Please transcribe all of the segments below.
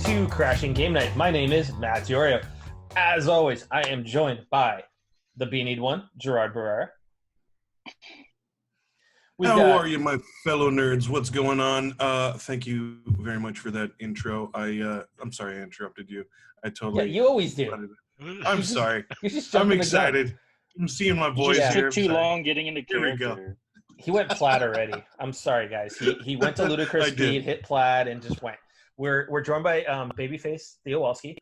to Crashing Game Night. My name is Matt Diorio. As always, I am joined by the beanied one, Gerard Barrera. How are you, my fellow nerds? What's going on? Thank you very much for that intro. I'm sorry I interrupted you. Yeah, you always do. I'm sorry. I'm excited. I'm seeing my voice just here. took too long getting into character. Here we go. He went plaid already. I'm sorry, guys. He went to ludicrous speed, hit plaid, and just went. We're joined by Babyface Theo Walski.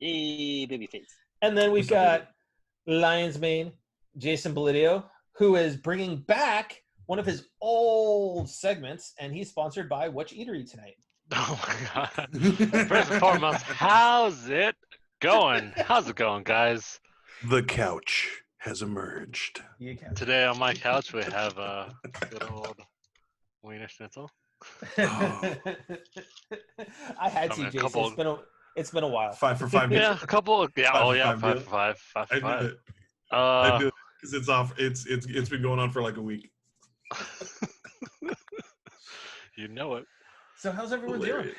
Hey, Babyface. And then we've got Lion's Mane Jason Belidio, who is bringing back one of his old segments, and he's sponsored by What You Eatery tonight. Oh my god! First and foremost, how's it going? How's it going, guys? The couch has emerged. Today on my couch we have a good old wiener schnitzel. I had to, Jason. It's been a while. 5 for 5. Yeah, a couple. Yeah, five for five. 5 for 5. I do it because it's off. It's been going on for like a week. You know it. So how's everyone doing?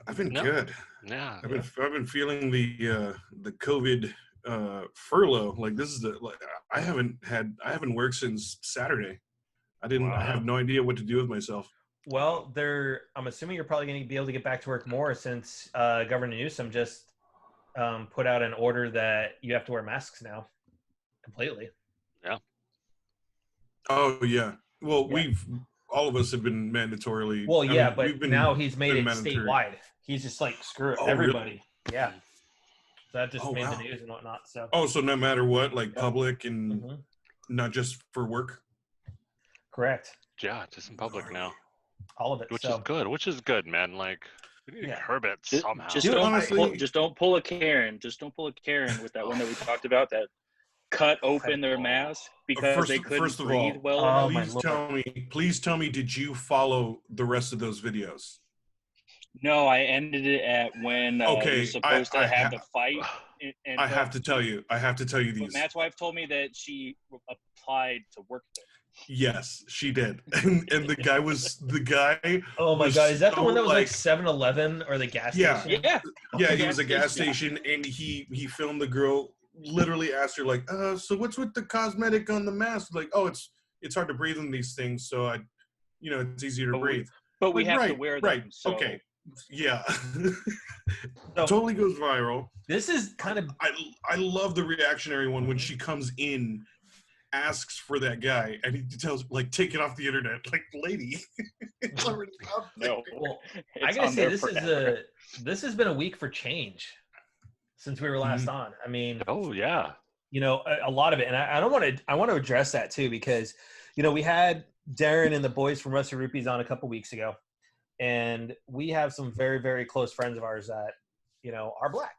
I've been good. Yeah. I've been feeling the COVID furlough. Like this is I haven't worked since Saturday. I have no idea what to do with myself. Well, I'm assuming you're probably going to be able to get back to work more since Governor Newsom just put out an order that you have to wear masks now completely. Yeah. Oh yeah. Well, all of us have been mandatorily. Well, yeah, but now he's made it statewide. He's just like, screw it, everybody. Really? Yeah. So that just made the news and whatnot. So. Oh, so no matter what, like public and not just for work. Correct. Yeah, just in public now. All of it. Which is good, man. Like, we need to curb it somehow. Just don't pull a Karen. Just don't pull a Karen with that one that we talked about that cut open their mask because they couldn't breathe well. Please tell me, did you follow the rest of those videos? No, I ended it at when you're supposed to have the fight. I have to tell you these. Matt's wife told me that she applied to work there. Yes, she did. And the guy. Oh my God. Is that the one that was like 7-Eleven or the gas station? Yeah, he was a gas station and he filmed the girl, literally asked her like, so what's with the cosmetic on the mask? Like, oh, it's hard to breathe in these things, so it's easier to breathe. But we have to wear them. Right. So. Okay. Yeah. Totally goes viral. This is kind of I love the reactionary one when she comes in, asks for that guy, and he tells like, take it off the internet. Like, lady, it's already out there. No. Well, I gotta say this has been a week for change since we were last on. I mean, oh yeah, a lot of it, and I want to address that too because we had Darren and the boys from Rusty Rupees on a couple weeks ago, and we have some very, very close friends of ours that are black,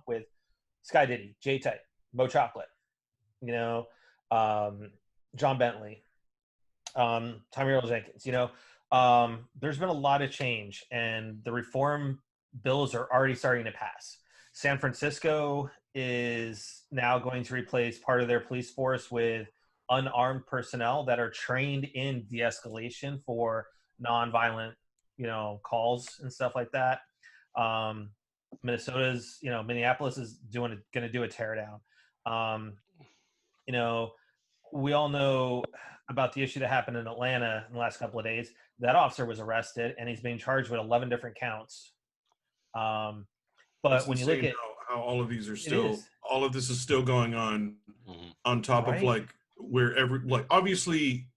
with Sky Diddy, J Type, Mo Chocolate, John Bentley, Tommy Earl Jenkins. There's been a lot of change, and the reform bills are already starting to pass. San Francisco is now going to replace part of their police force with unarmed personnel that are trained in de-escalation for nonviolent, calls and stuff like that. Minneapolis is going to do a teardown. We all know about the issue that happened in Atlanta in the last couple of days. That officer was arrested and he's being charged with 11 different counts. But when you look at how all of these are all of this is still going on top of obviously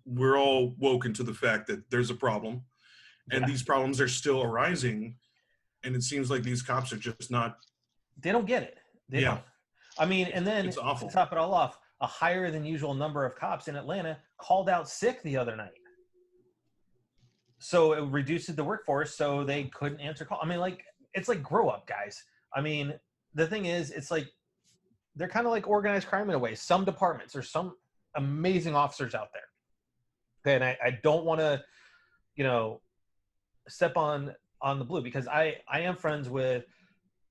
we're all woken to the fact that there's a problem and these problems are still arising. And it seems like these cops are just they don't get it. They don't. I mean, and then it's awful. To top it all off, a higher than usual number of cops in Atlanta called out sick the other night. So it reduced the workforce so they couldn't answer calls. I mean, it's like, grow up, guys. I mean, the thing is, it's like, they're kind of like organized crime in a way. Some departments, there's some amazing officers out there. Okay, and I don't want to, step on the blue because I am friends with,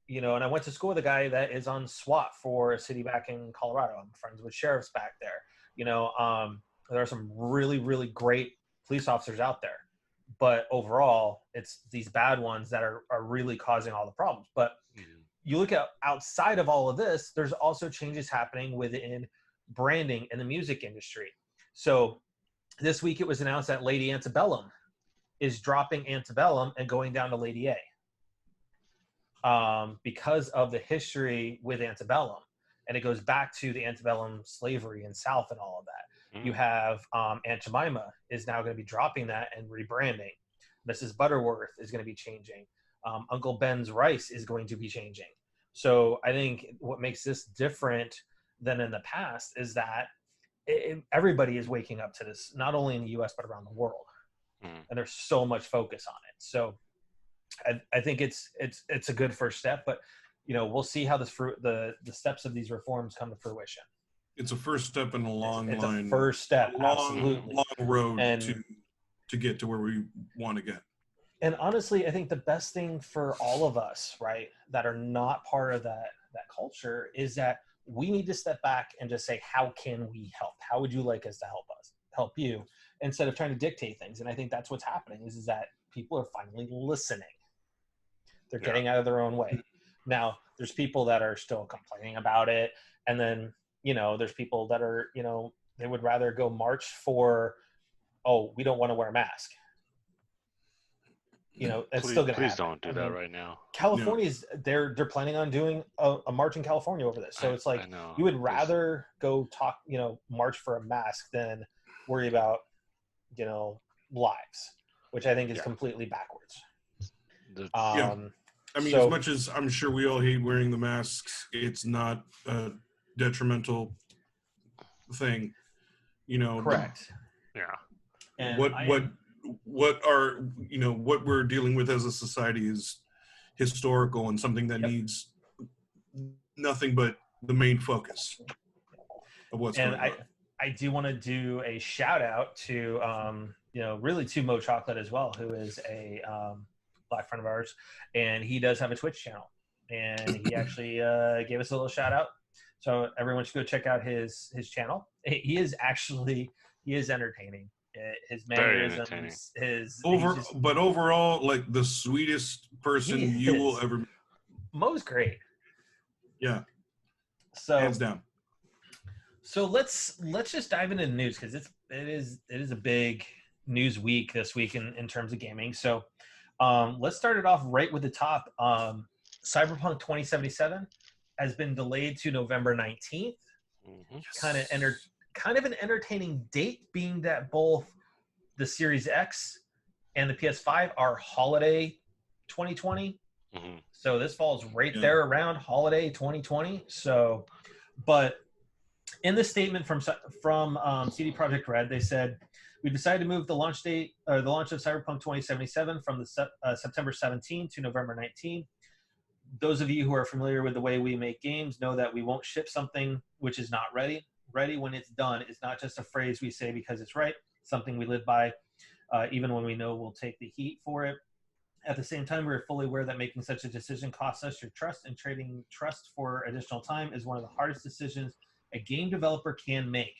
and I went to school with a guy that is on SWAT for a city back in Colorado. I'm friends with sheriffs back there. There are some really, really great police officers out there. but overall, it's these bad ones that are really causing all the problems. But you look at outside of all of this, there's also changes happening within branding in the music industry. So this week it was announced that Lady Antebellum is dropping Antebellum and going down to Lady A. Because of the history with Antebellum. And it goes back to the antebellum slavery in South and all of that. You have Aunt Jemima is now going to be dropping that and rebranding. Mrs. Butterworth is going to be changing. Uncle Ben's Rice is going to be changing. So I think what makes this different than in the past is that everybody is waking up to this, not only in the U.S., but around the world. And there's so much focus on it. So I think it's a good first step, but we'll see how the steps of these reforms come to fruition. It's a first step in a long it's line. A first step, long, absolutely. Long road to get to where we want to get. And honestly, I think the best thing for all of us, right, that are not part of that culture, is that we need to step back and just say, how can we help? How would you like us to help you, instead of trying to dictate things? And I think that's what's happening is that people are finally listening. They're getting out of their own way. Now, there's people that are still complaining about it. And then, there's people that are, they would rather go march for, we don't want to wear a mask. It's still going to happen. Please don't do that right now. California's, they're planning on doing a march in California over this. So it's like, you would rather go talk, march for a mask than worry about, lives, which I think is completely backwards. As much as I'm sure we all hate wearing the masks, it's not a detrimental thing, Correct. And what we're dealing with as a society is historical and something that needs nothing but the main focus of what's going on. I do want to do a shout out to really to Mo Chocolate as well, who is a Black friend of ours, and he does have a Twitch channel, and he actually gave us a little shout out. So everyone should go check out his channel. He is entertaining. His mannerisms, but overall, like the sweetest person you will ever meet. Mo's great. Yeah. So hands down. So let's just dive into the news, because it is a big news week this week in terms of gaming. So let's start it off right with the top. Cyberpunk 2077 has been delayed to November 19th. Yes. Kind of an entertaining date, being that both the Series X and the PS5 are holiday 2020. So this falls right there around holiday 2020. So, but in the statement from CD Projekt Red, they said, we decided to move the launch date, or the launch of Cyberpunk 2077 from the September 17 to November 19. Those of you who are familiar with the way we make games know that we won't ship something which is not ready. Ready when it's done is not just a phrase we say because it's right, something we live by, even when we know we'll take the heat for it. At the same time, we're fully aware that making such a decision costs us your trust, and trading trust for additional time is one of the hardest decisions a game developer can make.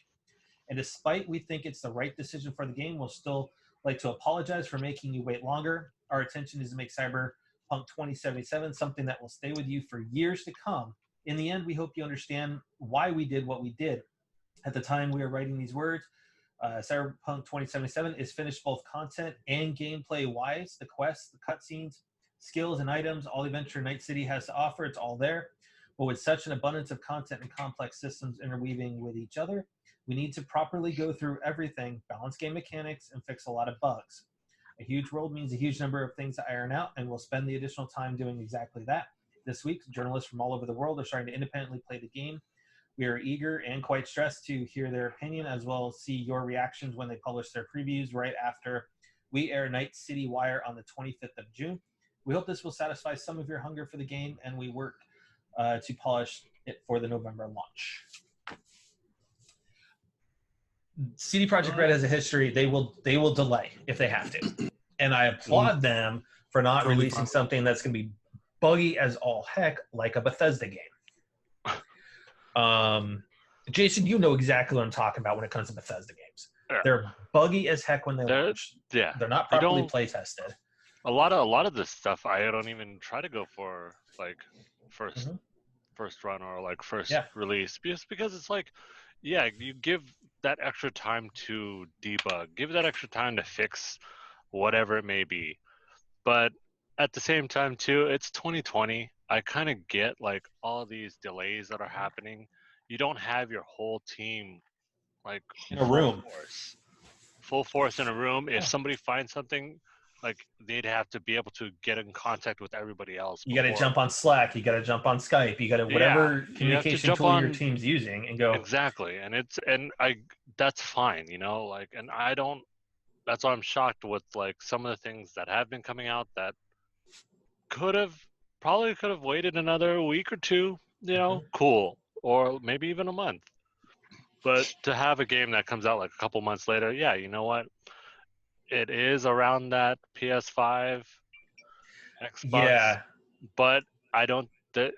And despite we think it's the right decision for the game, we'll still like to apologize for making you wait longer. Our intention is to make Cyberpunk 2077 something that will stay with you for years to come. In the end, we hope you understand why we did what we did. At the time we are writing these words, Cyberpunk 2077 is finished both content and gameplay-wise. The quests, the cutscenes, skills, and items all Adventure Night City has to offer, it's all there. But with such an abundance of content and complex systems interweaving with each other, we need to properly go through everything, balance game mechanics, and fix a lot of bugs. A huge world means a huge number of things to iron out, and we'll spend the additional time doing exactly that. This week, journalists from all over the world are starting to independently play the game. We are eager and quite stressed to hear their opinion, as well as see your reactions when they publish their previews right after we air Night City Wire on the 25th of June. We hope this will satisfy some of your hunger for the game, and we work to polish it for the November launch. CD Projekt Red has a history. They will delay if they have to, and I applaud them for not releasing something that's going to be buggy as all heck, like a Bethesda game. Jason, you know exactly what I'm talking about when it comes to Bethesda games. They're buggy as heck when they launch. Yeah. They're not properly play tested. A lot of this stuff I don't even try to go for like first run or like first release, just because it's like, yeah, you give that extra time to debug, give that extra time to fix whatever it may be. But at the same time too, it's 2020. I kind of get like all these delays that are happening. You don't have your whole team like in a room. Full force in a room. If somebody finds something, like they'd have to be able to get in contact with everybody else. You got to jump on Slack. You got to jump on Skype. You got to whatever communication tool your team's using and go. Exactly, that's fine, you know. Like, and I don't. That's why I'm shocked with like some of the things that have been coming out that probably could have waited another week or two. You know, cool, or maybe even a month. But to have a game that comes out like a couple months later, yeah, you know what? It is around that PS5, Xbox. Yeah. But I don't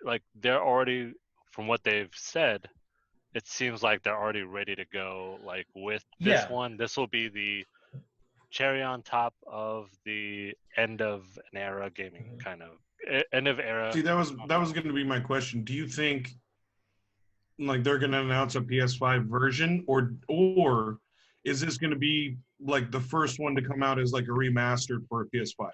like they're already, from what they've said, it seems like they're already ready to go. Like with this one, this will be the cherry on top of the end of an era gaming kind of end of era. See, that was going to be my question. Do you think like they're going to announce a PS5 version, or is this going to be like the first one to come out as like a remastered for a PS5?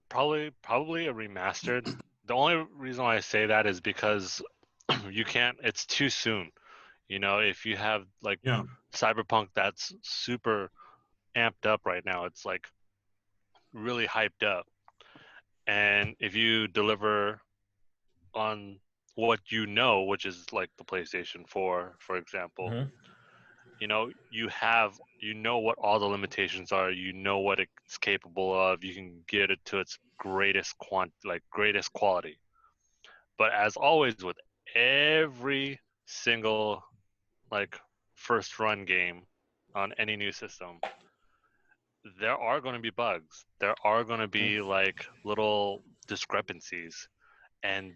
Probably a remastered. The only reason why I say that is because you can't. It's too soon. You know, if you have like Cyberpunk that's super amped up right now, it's like really hyped up, and if you deliver on what you know, which is like the PlayStation 4, for example, you know, you know what all the limitations are, you know what it's capable of, you can get it to its greatest quality. But as always with every single like first run game on any new system, there are going to be bugs. There are going to be like little discrepancies, and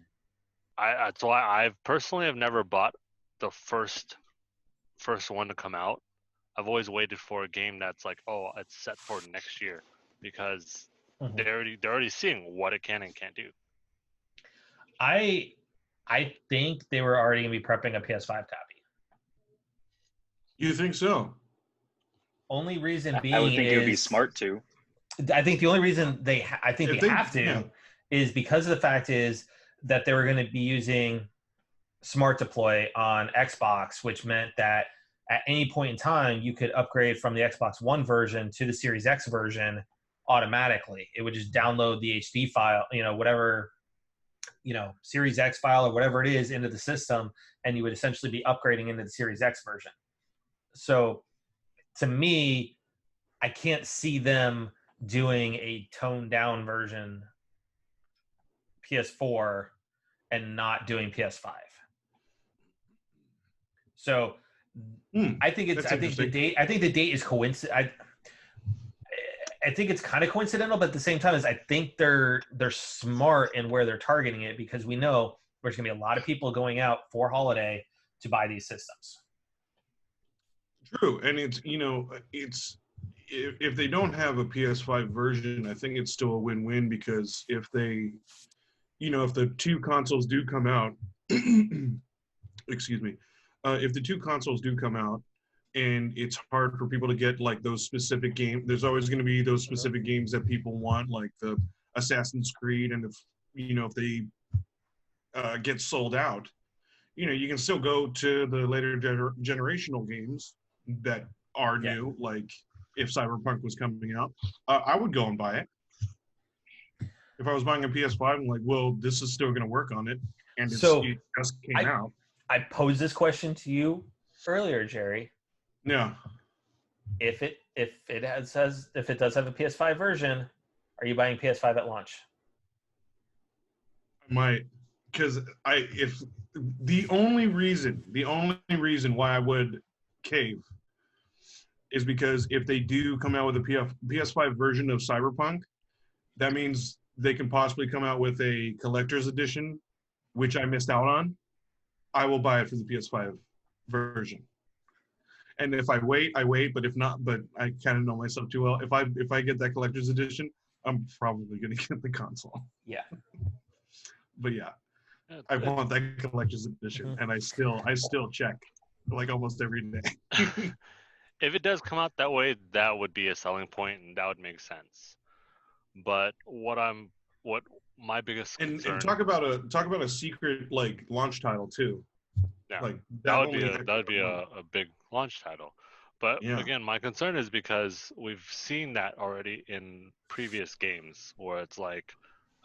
that's why I personally have never bought the first one to come out. I've always waited for a game that's like, oh, it's set for next year, because they're already seeing what it can and can't do. I think they were already going to be prepping a PS5 copy. You think so? Only reason being, I would think it would be smart to. I think the only reason they have to is because of the fact is that they were going to be using Smart Deploy on Xbox, which meant that at any point in time you could upgrade from the Xbox One version to the Series X version automatically. It would just download the HD file, whatever, Series X file or whatever it is, into the system, and you would essentially be upgrading into the Series X version. So to me, I can't see them doing a toned down version PS4 and not doing PS5. So I think the date is coincidental. I think it's kind of coincidental, but at the same time, I think they're smart in where they're targeting it, because we know there's going to be a lot of people going out for holiday to buy these systems. True, and it's if they don't have a PS5 version, I think it's still a win-win, because if they, if the two consoles do come out, excuse me, if the two consoles do come out, and it's hard for people to get like those specific games, there's always going to be those specific games that people want, like the Assassin's Creed, and if they get sold out, you can still go to the later generational games that are new, like if Cyberpunk was coming out, I would go and buy it. If I was buying a PS5, I'm like, well, this is still going to work on it, and it just came out. I posed this question to you earlier, Jerry. Yeah. If it does have a PS5 version, are you buying PS5 at launch? I might, because if the only reason why I would cave is because if they do come out with a PS5 version of Cyberpunk, that means they can possibly come out with a collector's edition, which I missed out on. I will buy it for the PS5 version. And if I wait, I wait. But if not, but I kind of know myself too well. If I get that collector's edition, I'm probably gonna get the console. Yeah. But yeah, I want that collector's edition, and I still check like almost every day. If it does come out that way, that would be a selling point, and that would make sense. But what my biggest concern, and talk about a secret like launch title too. yeah, Like that would be a big launch title. But yeah. again, my concern is because we've seen that already in previous games where it's like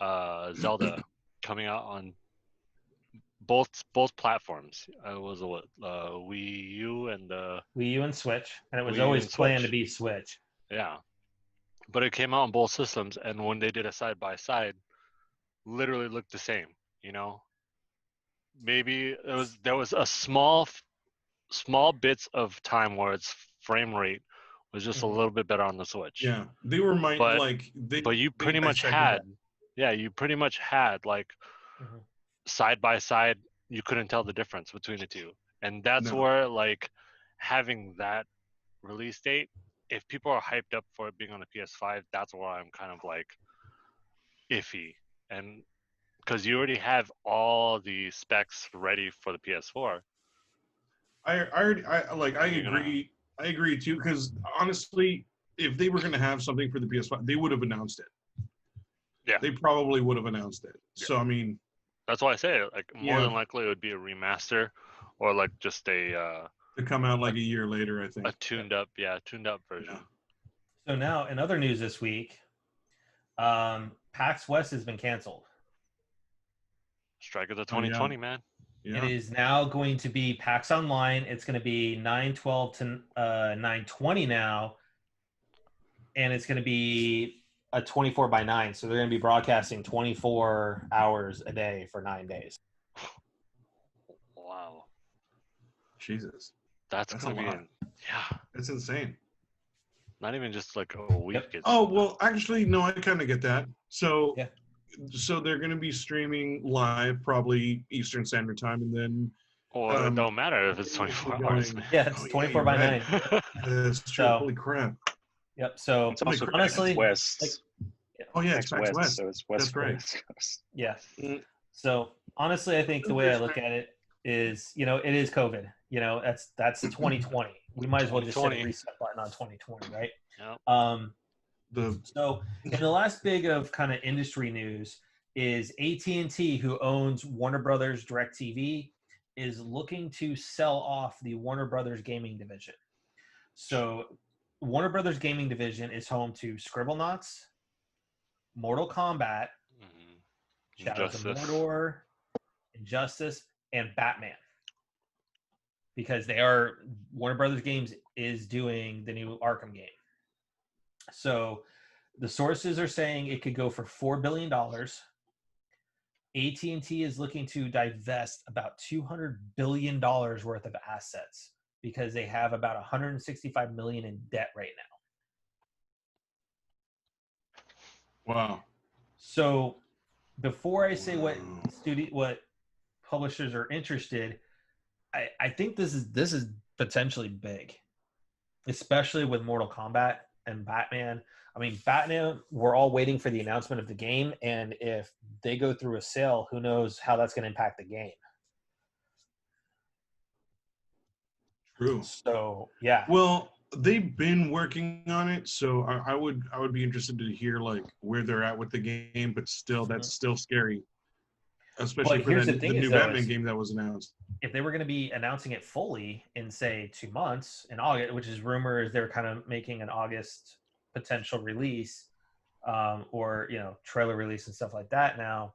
Zelda coming out on both platforms. It was Wii U and Wii U and Switch, and it was Wii U always and planned to Switch. be Switch. Yeah, but it came out on both systems, and when they did a side by side, literally looked the same. You know, maybe there was a small bits of time where its frame rate was just a little bit better on the Switch. Yeah, they were but you pretty much had like side by side, you couldn't tell the difference between the two, and that's where like having that release date, if people are hyped up for it being on the PS5, that's where I'm kind of like iffy, and because you already have all the specs ready for the PS4. I agree. I agree too, because honestly, if they were going to have something for the PS5, they would have announced it. Yeah, they probably would have announced it. Yeah. So I mean, that's why I say like more than likely it would be a remaster, or like just a to come out like a year later. I think a tuned up version. Yeah. So now, in other news this week, PAX West has been canceled. Strike of the 2020, man. Yeah. It is now going to be PAX Online. It's going to be 9/12 to 9/20 now, and it's going to be a 24/9. So they're going to be broadcasting 24 hours a day for 9 days. Wow. Jesus. That's going to be That's insane. Not even just like a week. Yep. Oh, well, actually, no, I kind of get that. So so they're going to be streaming live, probably Eastern Standard Time, and then. Well, it don't matter if it's 24 hours. Yeah, it's 24/9. That's true. So, holy crap. Yep. So it's also honestly, West. It's PAX West. So it's West. That's right. Yeah. So honestly, I think the way I look at it is, it is COVID. That's 2020. We might as well just hit a reset button on 2020, right? Yep. So in the last big of kind of industry news is AT&T, who owns Warner Brothers DirecTV, is looking to sell off the Warner Brothers gaming division. So Warner Brothers gaming division is home to Scribblenauts, Mortal Kombat, Shadows of Mordor, Injustice, and Batman. Because Warner Brothers Games is doing the new Arkham game. So the sources are saying it could go for $4 billion. AT&T is looking to divest about $200 billion worth of assets because they have about $165 million in debt right now. Wow. So before I say what publishers are interested, I think this is potentially big, especially with Mortal Kombat and Batman. I mean, Batman, we're all waiting for the announcement of the game, and if they go through a sale, who knows how that's going to impact the game. True. So, yeah. Well, they've been working on it, so I would be interested to hear like where they're at with the game, but still, that's still scary. Especially for the new Batman game that was announced. If they were going to be announcing it fully in, say, 2 months in August, which is rumors they're kind of making an August potential release, or trailer release and stuff like that. Now,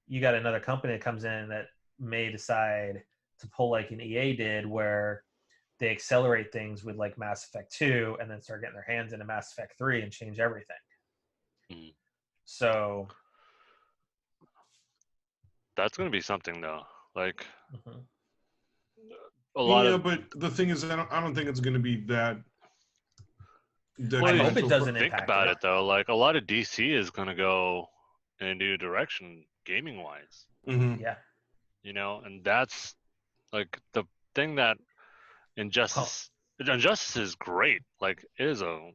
you got another company that comes in that may decide to pull like an EA did, where they accelerate things with like Mass Effect 2 and then start getting their hands into Mass Effect 3 and change everything. Mm-hmm. So That's going to be something, though. Like a lot of. But the thing is, I don't think it's going to be that. I hope it doesn't think about it though. Like a lot of DC is going to go in a new direction, gaming wise. Mm-hmm. Yeah. And that's like the thing that Injustice Injustice is great. Like it is the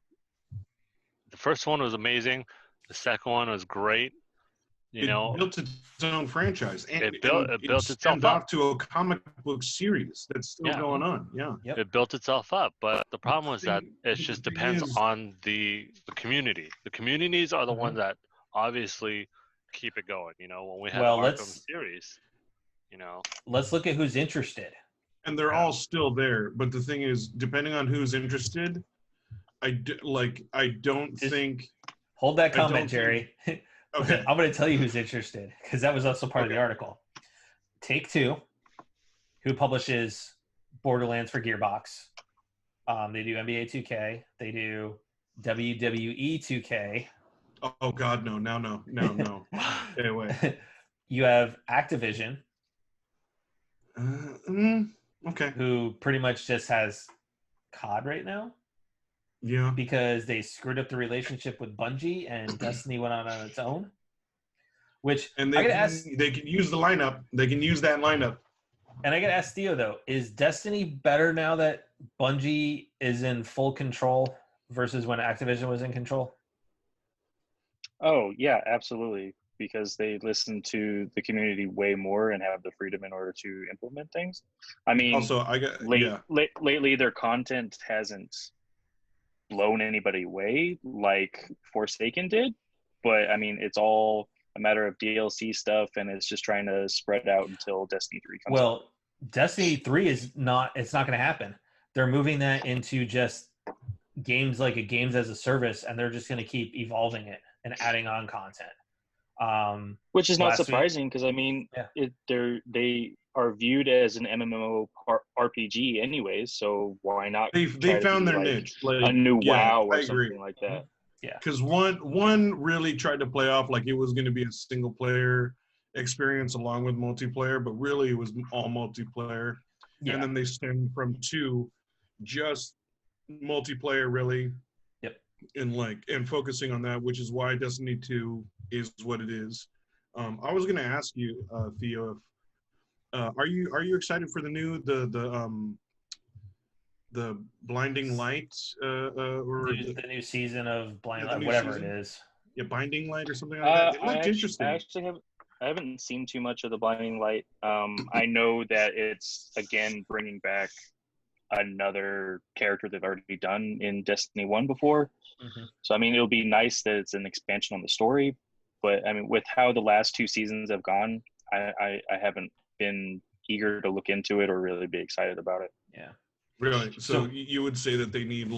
first one was amazing. The second one was great. It built its own franchise, and it built itself stemmed up off to a comic book series that's still going on. Yeah, Yep. It built itself up, but the problem was that it the just thing depends is- on the community. The communities are the Mhm. ones that obviously keep it going. You know, when we had Well, the Arkham series, you know, let's look at who's interested. and they're all still there. But the thing is, depending on who's interested, I don't think. Hold that I don't comment, Jerry. Okay. I'm going to tell you who's interested because that was also part of the article. Take-Two, who publishes Borderlands for Gearbox. They do NBA 2K. They do WWE 2K. Oh God, no! No! Stay away. You have Activision, Okay. who pretty much just has COD right now. Yeah. Because they screwed up the relationship with Bungie and Destiny went on its own. Which and they can use the lineup. They can use that lineup. And I got to ask Theo though: is Destiny better now that Bungie is in full control versus when Activision was in control? Oh yeah, absolutely. Because they listen to the community way more and have the freedom in order to implement things. I mean, also lately their content hasn't blown anybody away like Forsaken did, but I mean it's all a matter of DLC stuff, and it's just trying to spread out until Destiny 3 comes out. Destiny 3 it's not going to happen. They're moving that into just games like a games as a service, and they're just going to keep evolving it and adding on content. Which is not surprising because I mean they are viewed as an MMO RPG anyways, so why not? They found their niche, like a new WoW or something like that. Yeah, because one really tried to play off like it was going to be a single player experience along with multiplayer, but really it was all multiplayer. Yeah. And then they stemmed from 2 just multiplayer really. Yep. And focusing on that, which is why Destiny 2 is what it is. I was going to ask you, Theo, if are you excited for the Blinding Light or the new season of Blinding Light, whatever season? It is? Yeah, Binding Light or something like that. It looked interesting. I haven't seen too much of the Blinding Light. I know that it's again bringing back another character they've already done in Destiny 1 before. Mm-hmm. So I mean, it'll be nice that it's an expansion on the story. But I mean, with how the last 2 seasons have gone, I haven't been eager to look into it or really be excited about it. Yeah. Really? So you would say that they need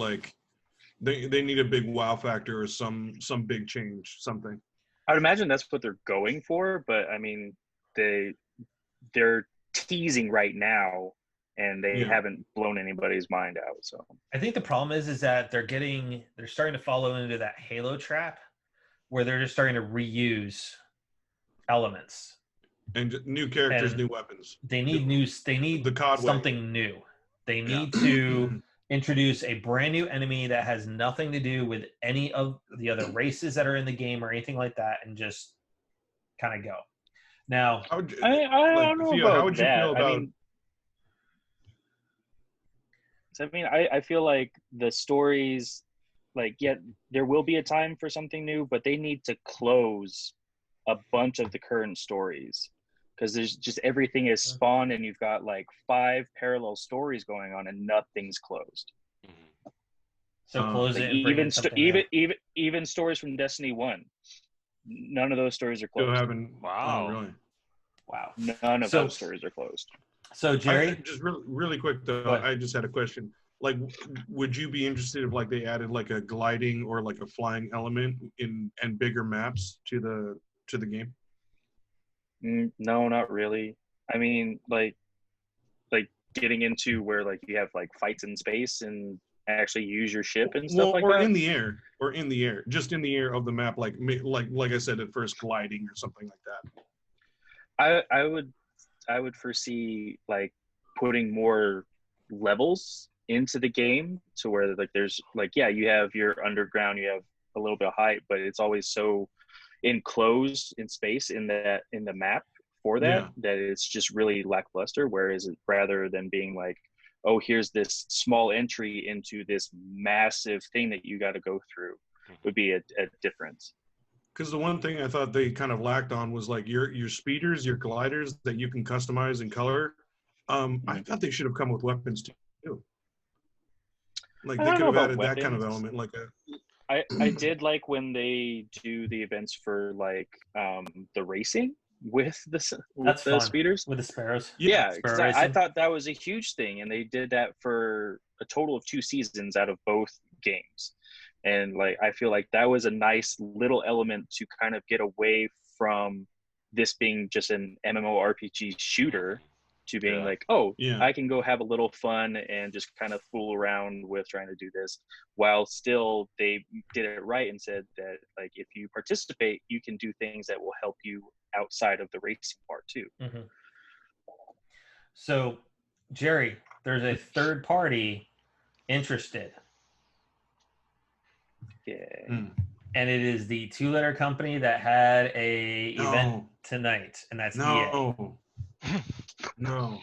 they need a big wow factor or some big change, something. I would imagine that's what they're going for, but I mean, they're teasing right now, and they haven't blown anybody's mind out. So I think the problem is that they're starting to follow into that Halo trap, where they're just starting to reuse elements and new characters, new weapons. They need the COD something new. They need to introduce a brand new enemy that has nothing to do with any of the other races that are in the game or anything like that, and just kind of go. Now, I don't know Theo, about how would you that. Feel about? I feel like the stories, there will be a time for something new, but they need to close a bunch of the current stories. Because there's just everything is spawned, and you've got 5 parallel stories going on, and nothing's closed. So close it. Even stories from Destiny 1, none of those stories are closed. Wow, really? Wow, none of those stories are closed. So Jerry, just really quick though, I just had a question. Would you be interested if they added a gliding or a flying element and bigger maps to the game? No, not really. I mean, getting into where you have fights in space and actually use your ship and stuff like that. Or in the air, just in the air of the map, like I said at first, gliding or something like that. I would foresee putting more levels into the game to where there's you have your underground, you have a little bit of height, but it's always so enclosed in space in the map for that it's just really lackluster. Whereas rather than being oh, here's this small entry into this massive thing that you got to go through, would be a difference. Because the one thing I thought they kind of lacked on was like your speeders, your gliders that you can customize and color. I thought they should have come with weapons too. Like they could have added that kind of element, like a. I did like when they do the events for like the racing with the speeders, with the sparrows. Yeah, because I thought that was a huge thing, and they did that for a total of 2 seasons out of both games. And like I feel like that was a nice little element to kind of get away from this being just an MMORPG shooter to being like, oh, I can go have a little fun and just kind of fool around with trying to do this, while still they did it right and said that like if you participate, you can do things that will help you outside of the racing part too. Mm-hmm. So, Jerry, there's a third party interested. And it is the 2-letter company that had a event tonight, and that's EA. No.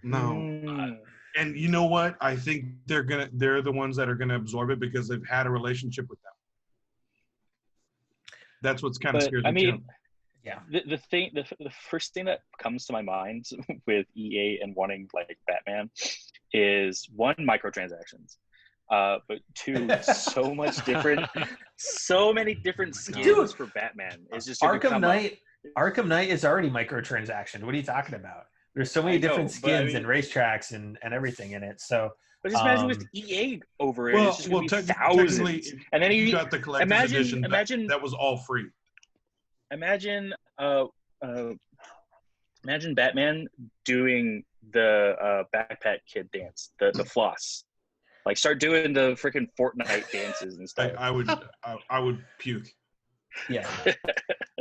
And you know what? I think they're the ones that are gonna absorb it because they've had a relationship with them. That's what's kind of scary. I mean, the first thing that comes to my mind with EA and wanting like Batman is 1, microtransactions. But 2, so many different skins for Batman. It's just Arkham Knight. Arkham Knight is already microtransaction. What are you talking about? There's so many different skins and racetracks and everything in it. So, but just imagine with EA over it, it's just going to be thousands. And then you got the collector's edition. Imagine that was all free. Imagine Batman doing the backpack kid dance, the floss. Like start doing the freaking Fortnite dances and stuff. I would puke. Yeah.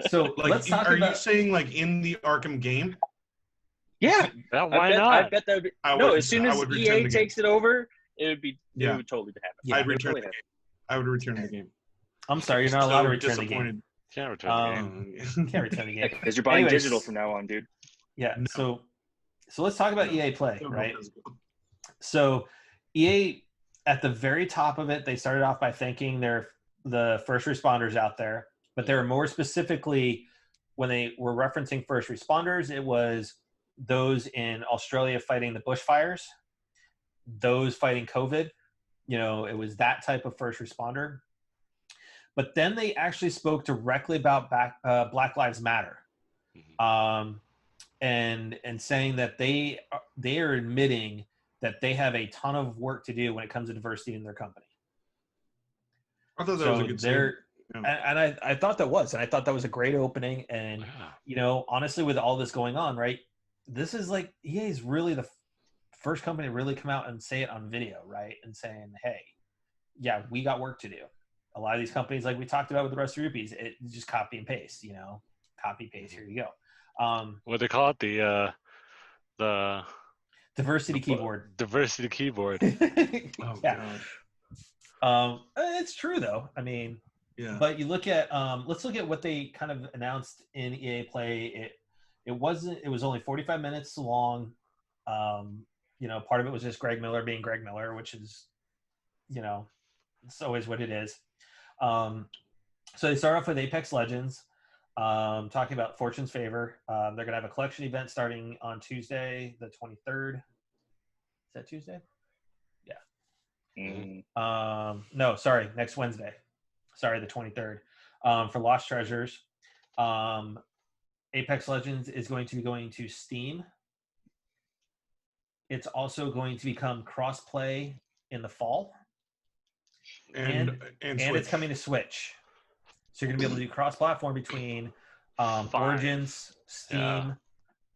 So like, let's talk are about... you saying like in the Arkham game? Yeah. Why not? I bet that would be. As soon as EA takes it over, it would be. It would totally happen. Yeah, I'd return the game. I would return the game. I'm sorry, you're not allowed to return the game. Can't return the game. Can't return the game because you're buying digital from now on, dude. Yeah. No. So let's talk about EA Play, right? So EA, at the very top of it, they started off by thanking the first responders out there, but they were more specifically, when they were referencing first responders, it was those in Australia fighting the bushfires, those fighting COVID. You know, it was that type of first responder. But then they actually spoke directly about Black Lives Matter, and saying that they are admitting that they have a ton of work to do when it comes to diversity in their company. I thought that was a good thing. And I thought that was, and I thought that was a great opening. And, you know, honestly, with all this going on, right, this is like, EA is really the first company to really come out and say it on video, right? And saying, hey, yeah, we got work to do. A lot of these companies, like we talked about with the rest of Rupees, it just copy and paste, you know, copy, paste, here you go. What they call it? The diversity keyboard. Diversity keyboard. Yeah. God. It's true though. I mean, yeah. But you look at let's look at what they kind of announced in EA Play. It was only 45 minutes long. You know, part of it was just Greg Miller being Greg Miller, which is, you know, it's always what it is. So they start off with Apex Legends, talking about Fortune's Favor. They're going to have a collection event starting on Tuesday, the 23rd. Is that Tuesday? Yeah. No, sorry, next Wednesday. Sorry, the 23rd. For Lost Treasures. Apex Legends is going to be going to Steam. It's also going to become cross-play in the fall. And it's coming to Switch. So you're going to be able to do cross-platform between Origins, Steam,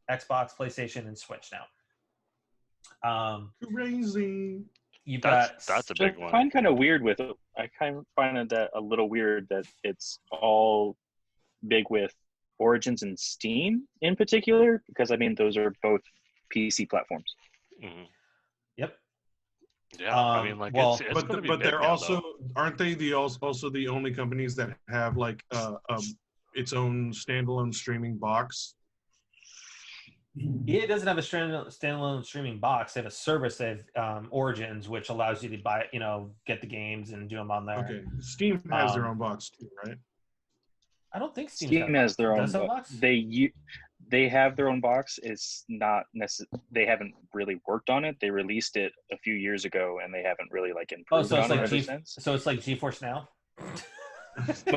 Xbox, PlayStation, and Switch now. Crazy. That's a big one. I find kind of weird I kind of find that a little weird that it's all big with Origins and Steam in particular, because I mean those are both PC platforms. Mm-hmm. Yep. Yeah, I mean, like, it's but they're also aren't they also the only companies that have like its own standalone streaming box? EA doesn't have a standalone streaming box. They have a service. They have Origins, which allows you to buy, get the games and do them on there. Okay, Steam has their own box too, right? I don't think Steam has their own box. They have their own box. It's not they haven't really worked on it. They released it a few years ago, and they haven't really improved on it ever since. So it's like GeForce Now.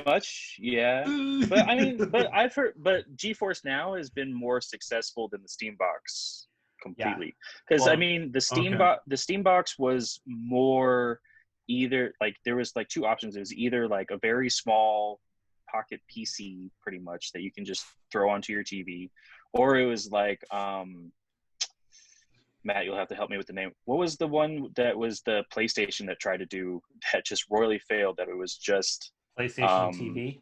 Much, yeah. But I've heard, but GeForce Now has been more successful than the Steam box completely. Because the Steam box was more either there was two options. It was either a very small pocket PC, pretty much, that you can just throw onto your TV, or it was Matt, you'll have to help me with the name. What was the one that was the PlayStation that tried to do that just royally failed? That it was just PlayStation TV.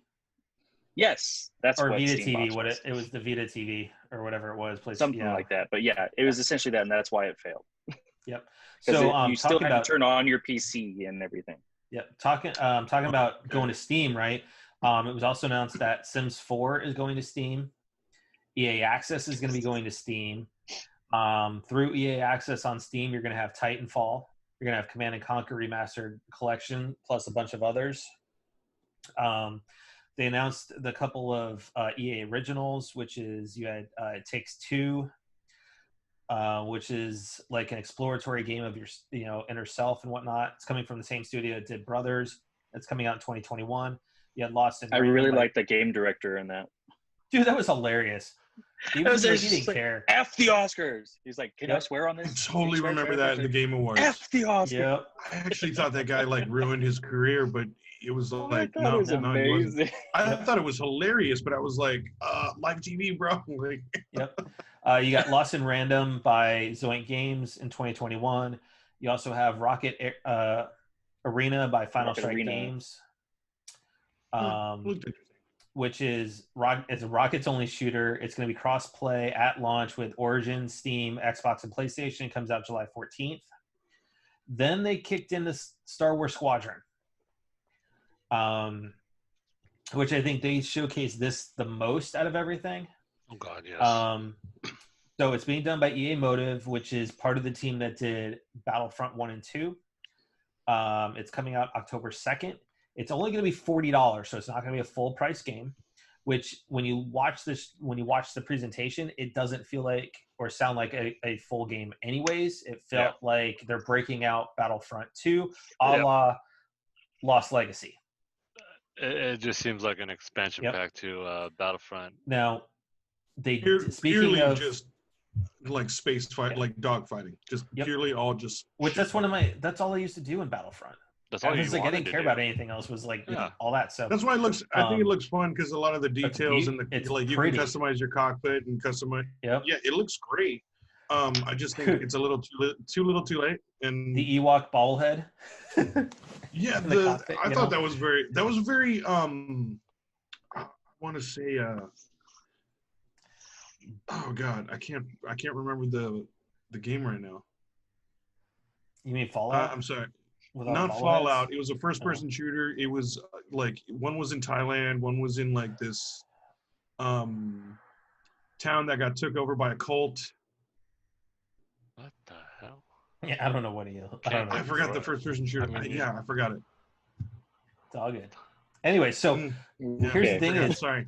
Yes, that's or what Vita Steam TV. Box was. It was the Vita TV or whatever it was. Something like that. But yeah, it was essentially that, and that's why it failed. Yep. So you still had to turn on your PC and everything. Yep. Talking about going to Steam, right? It was also announced that Sims 4 is going to Steam. EA Access is going to be going to Steam. Through EA Access on Steam, you're going to have Titanfall. You're going to have Command and Conquer Remastered Collection, plus a bunch of others. They announced the couple of EA originals, which is you had It Takes Two, which is like an exploratory game of your inner self and whatnot. It's coming from the same studio that did Brothers. It's coming out in 2021. You had Lost in I really like the game director in that. Dude, that was hilarious. He didn't care. F the Oscars. He's like, can I swear on this? I totally remember that in the Game Awards. F the Oscars. Yep. I actually thought that guy ruined his career, but it was no, it wasn't. I thought it was hilarious, but I was like, live TV, bro. Yep. You got Lost in Random by Zoink Games in 2021. You also have Rocket Arena by Final Strike Games. Which is it's a Rockets only shooter. It's going to be cross-play at launch with Origin, Steam, Xbox, and PlayStation. It comes out July 14th. Then they kicked into Star Wars Squadron, which I think they showcased this the most out of everything. Oh God, yes. So it's being done by EA Motive, which is part of the team that did Battlefront 1 and 2. It's coming out October 2nd. It's only going to be $40, so it's not going to be a full price game. Which, when you watch the presentation, it doesn't feel like or sound like a full game. Anyways, it felt like they're breaking out Battlefront 2, a la Lost Legacy. It just seems like an expansion pack to Battlefront. Now, speaking of just space fight, dog fighting, just purely all just. Which that's all I used to do in Battlefront. That's all I didn't care about anything else. Was all that. So that's why it looks. I think it looks fun because a lot of the details and you can customize your cockpit and customize. Yep. Yeah, it looks great. I just think it's a little too late. And the Ewok bobblehead. Yeah, I thought that was very. I want to say. Oh God, I can't remember the game right now. You mean Fallout? I'm sorry. Not Fallout. It was a first-person shooter. It was one was in Thailand, one was in this town that got took over by a cult. What the hell? Yeah, I don't know what he is. I forgot the first-person shooter. I forgot it. It's all good. Anyway, so here's the thing: sorry,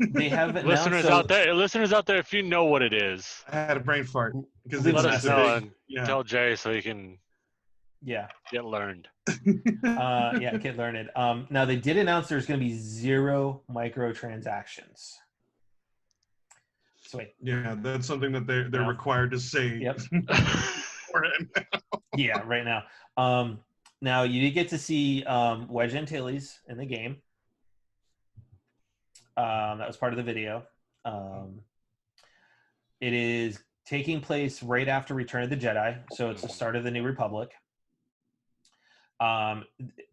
they have listeners out there. If you know what it is, I had a brain fart because let us know and tell Jay so he can. Get learned. Get learned. Now they did announce there's going to be 0 microtransactions. So wait. Yeah, that's something that they're required to say. Yep. Right right now. Now you did get to see Wedge Antilles in the game. That was part of the video. It is taking place right after Return of the Jedi, so it's the start of the New Republic.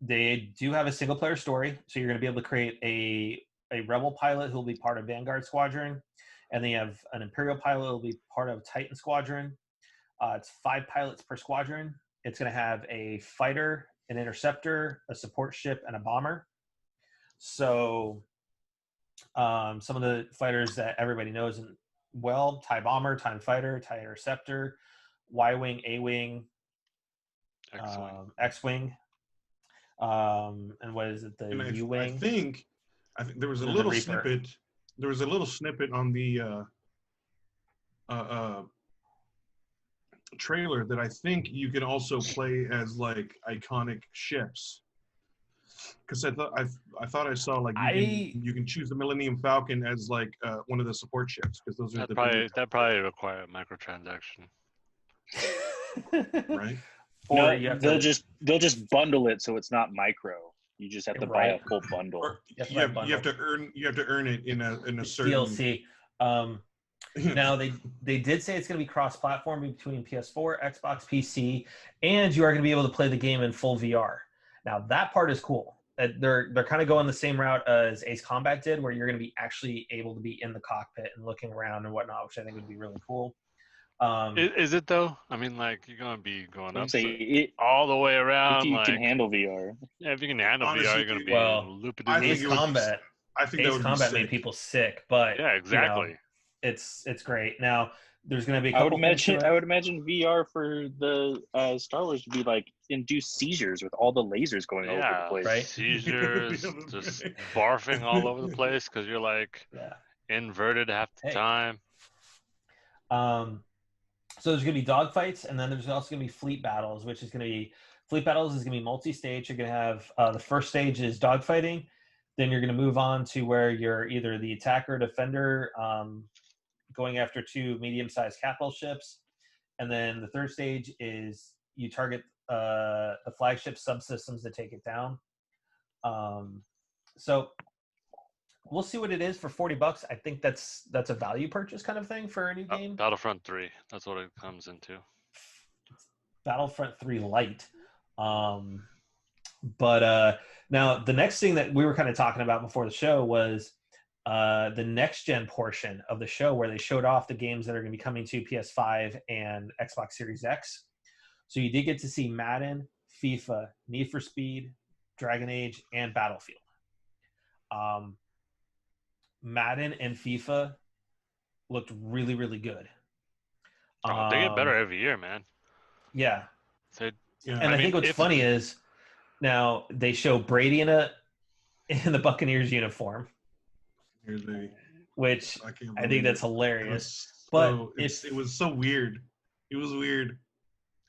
They do have a single player story, so you're going to be able to create a rebel pilot who will be part of Vanguard Squadron, and then you have an Imperial pilot who will be part of Titan Squadron. It's 5 pilots per squadron. It's going to have a fighter, an interceptor, a support ship, and a bomber. So some of the fighters that everybody knows and well. TIE Bomber, TIE Fighter, TIE Interceptor, Y-Wing, A-Wing, X-Wing, and what is it, the And U-Wing? I think there was a The little Reaper. snippet. There was a little snippet on the trailer that I think you can also play as like iconic ships. Because I thought I saw like you can choose the Millennium Falcon as like one of the support ships, because those are that probably require a microtransaction. right. Or no, they'll just bundle it so it's not micro. You just have to buy a full bundle. Or you have to earn it in a certain DLC. Now they did say it's going to be cross-platform between PS4, Xbox, PC, and you are going to be able to play the game in full VR. Now that part is cool. They're kind of going the same route as Ace Combat did, where you're going to be actually able to be in the cockpit and looking around and whatnot, which I think would be really cool. Is it though? I mean, like, you're gonna be going up all the way around. If you like, can handle VR. Yeah, if you can handle VR, you're gonna be looped. Ace Combat. I think Ace Combat made people sick, but yeah, exactly. You know, it's great. Now there's going to be. I would imagine VR for the Star Wars would be like induce seizures with all the lasers going over the place. Right? Seizures, just barfing all over the place because you're like inverted half the time. So there's going to be dogfights, and then there's also going to be fleet battles, which is going to be multi-stage. You're going to have the first stage is dogfighting. Then you're going to move on to where you're either the attacker or defender, going after two medium-sized capital ships. And then the third stage is you target the flagship subsystems to take it down. So we'll see what it is for $40. I think that's a value purchase kind of thing for a new game. Battlefront 3. That's what it comes into. Battlefront 3 Lite. But now the next thing that we were kind of talking about before the show was the next gen portion of the show, where they showed off the games that are going to be coming to PS5 and Xbox Series X. So you did get to see Madden, FIFA, Need for Speed, Dragon Age, and Battlefield. Madden and FIFA looked really, really good. They get better every year, man. Yeah. And I think what's funny is now they show Brady in the Buccaneers uniform, which I think that's hilarious. It was so weird. It was weird.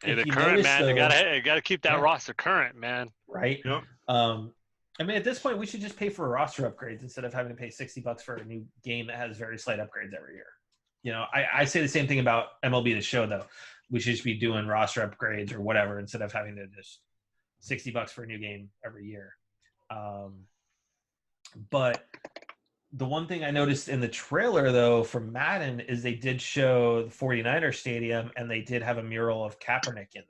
Hey, the current man, you gotta keep that roster current, man. Right. Yep. I mean, at this point, we should just pay for roster upgrades instead of having to pay $60 for a new game that has very slight upgrades every year. You know, I say the same thing about MLB The Show, though. We should just be doing roster upgrades or whatever instead of having to just $60 for a new game every year. But the one thing I noticed in the trailer, though, from Madden is they did show the 49ers stadium, and they did have a mural of Kaepernick in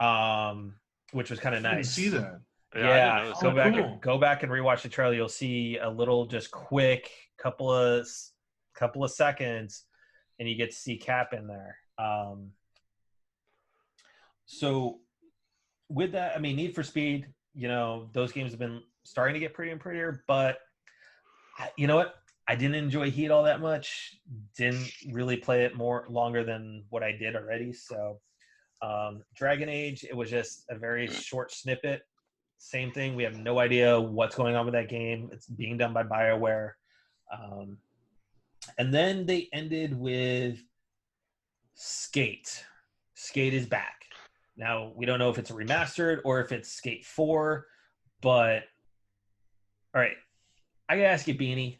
there. Which was kind of nice. I didn't see that. Yeah, go back and rewatch the trailer. You'll see a little, just quick couple of seconds, and you get to see Cap in there. So with that, I mean, Need for Speed, you know, those games have been starting to get prettier and prettier, but you know what? I didn't enjoy Heat all that much. Didn't really play it longer than what I did already. So Dragon Age, it was just a very short snippet. Same thing. We have no idea what's going on with that game. It's being done by BioWare. And then they ended with Skate. Skate is back. Now, we don't know if it's a remastered or if it's Skate 4, but all right. I got to ask you, Beanie.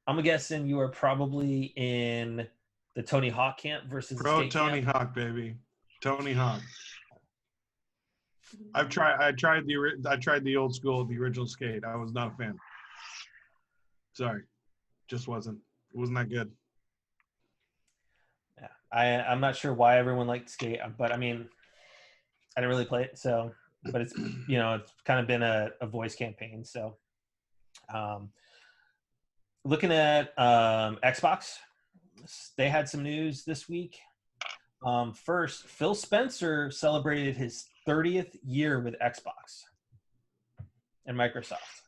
I'm guessing you are probably in the Tony Hawk camp versus the Skate Tony camp. Hawk, baby. Tony Hawk. I tried the old school, the original Skate. I was not a fan. Sorry. Just wasn't. It wasn't that good. Yeah. I'm not sure why everyone liked Skate, but I mean, I didn't really play it, so, but it's, you know, it's kind of been a voice campaign. So looking at Xbox, they had some news this week. First, Phil Spencer celebrated his 30th year with Xbox and Microsoft.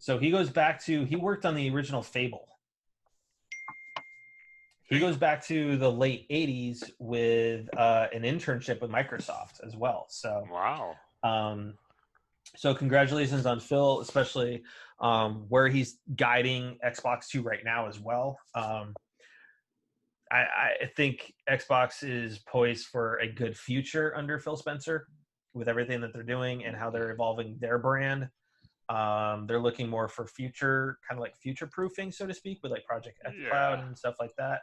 So he goes back to, he worked on the original Fable. He goes back to the late 80s with an internship with Microsoft as well. So Wow. So congratulations on Phil, especially where he's guiding Xbox to right now as well. I think Xbox is poised for a good future under Phil Spencer with everything that they're doing and how they're evolving their brand. They're looking more for future, kind of like future proofing, so to speak, with like Project X Cloud and stuff like that.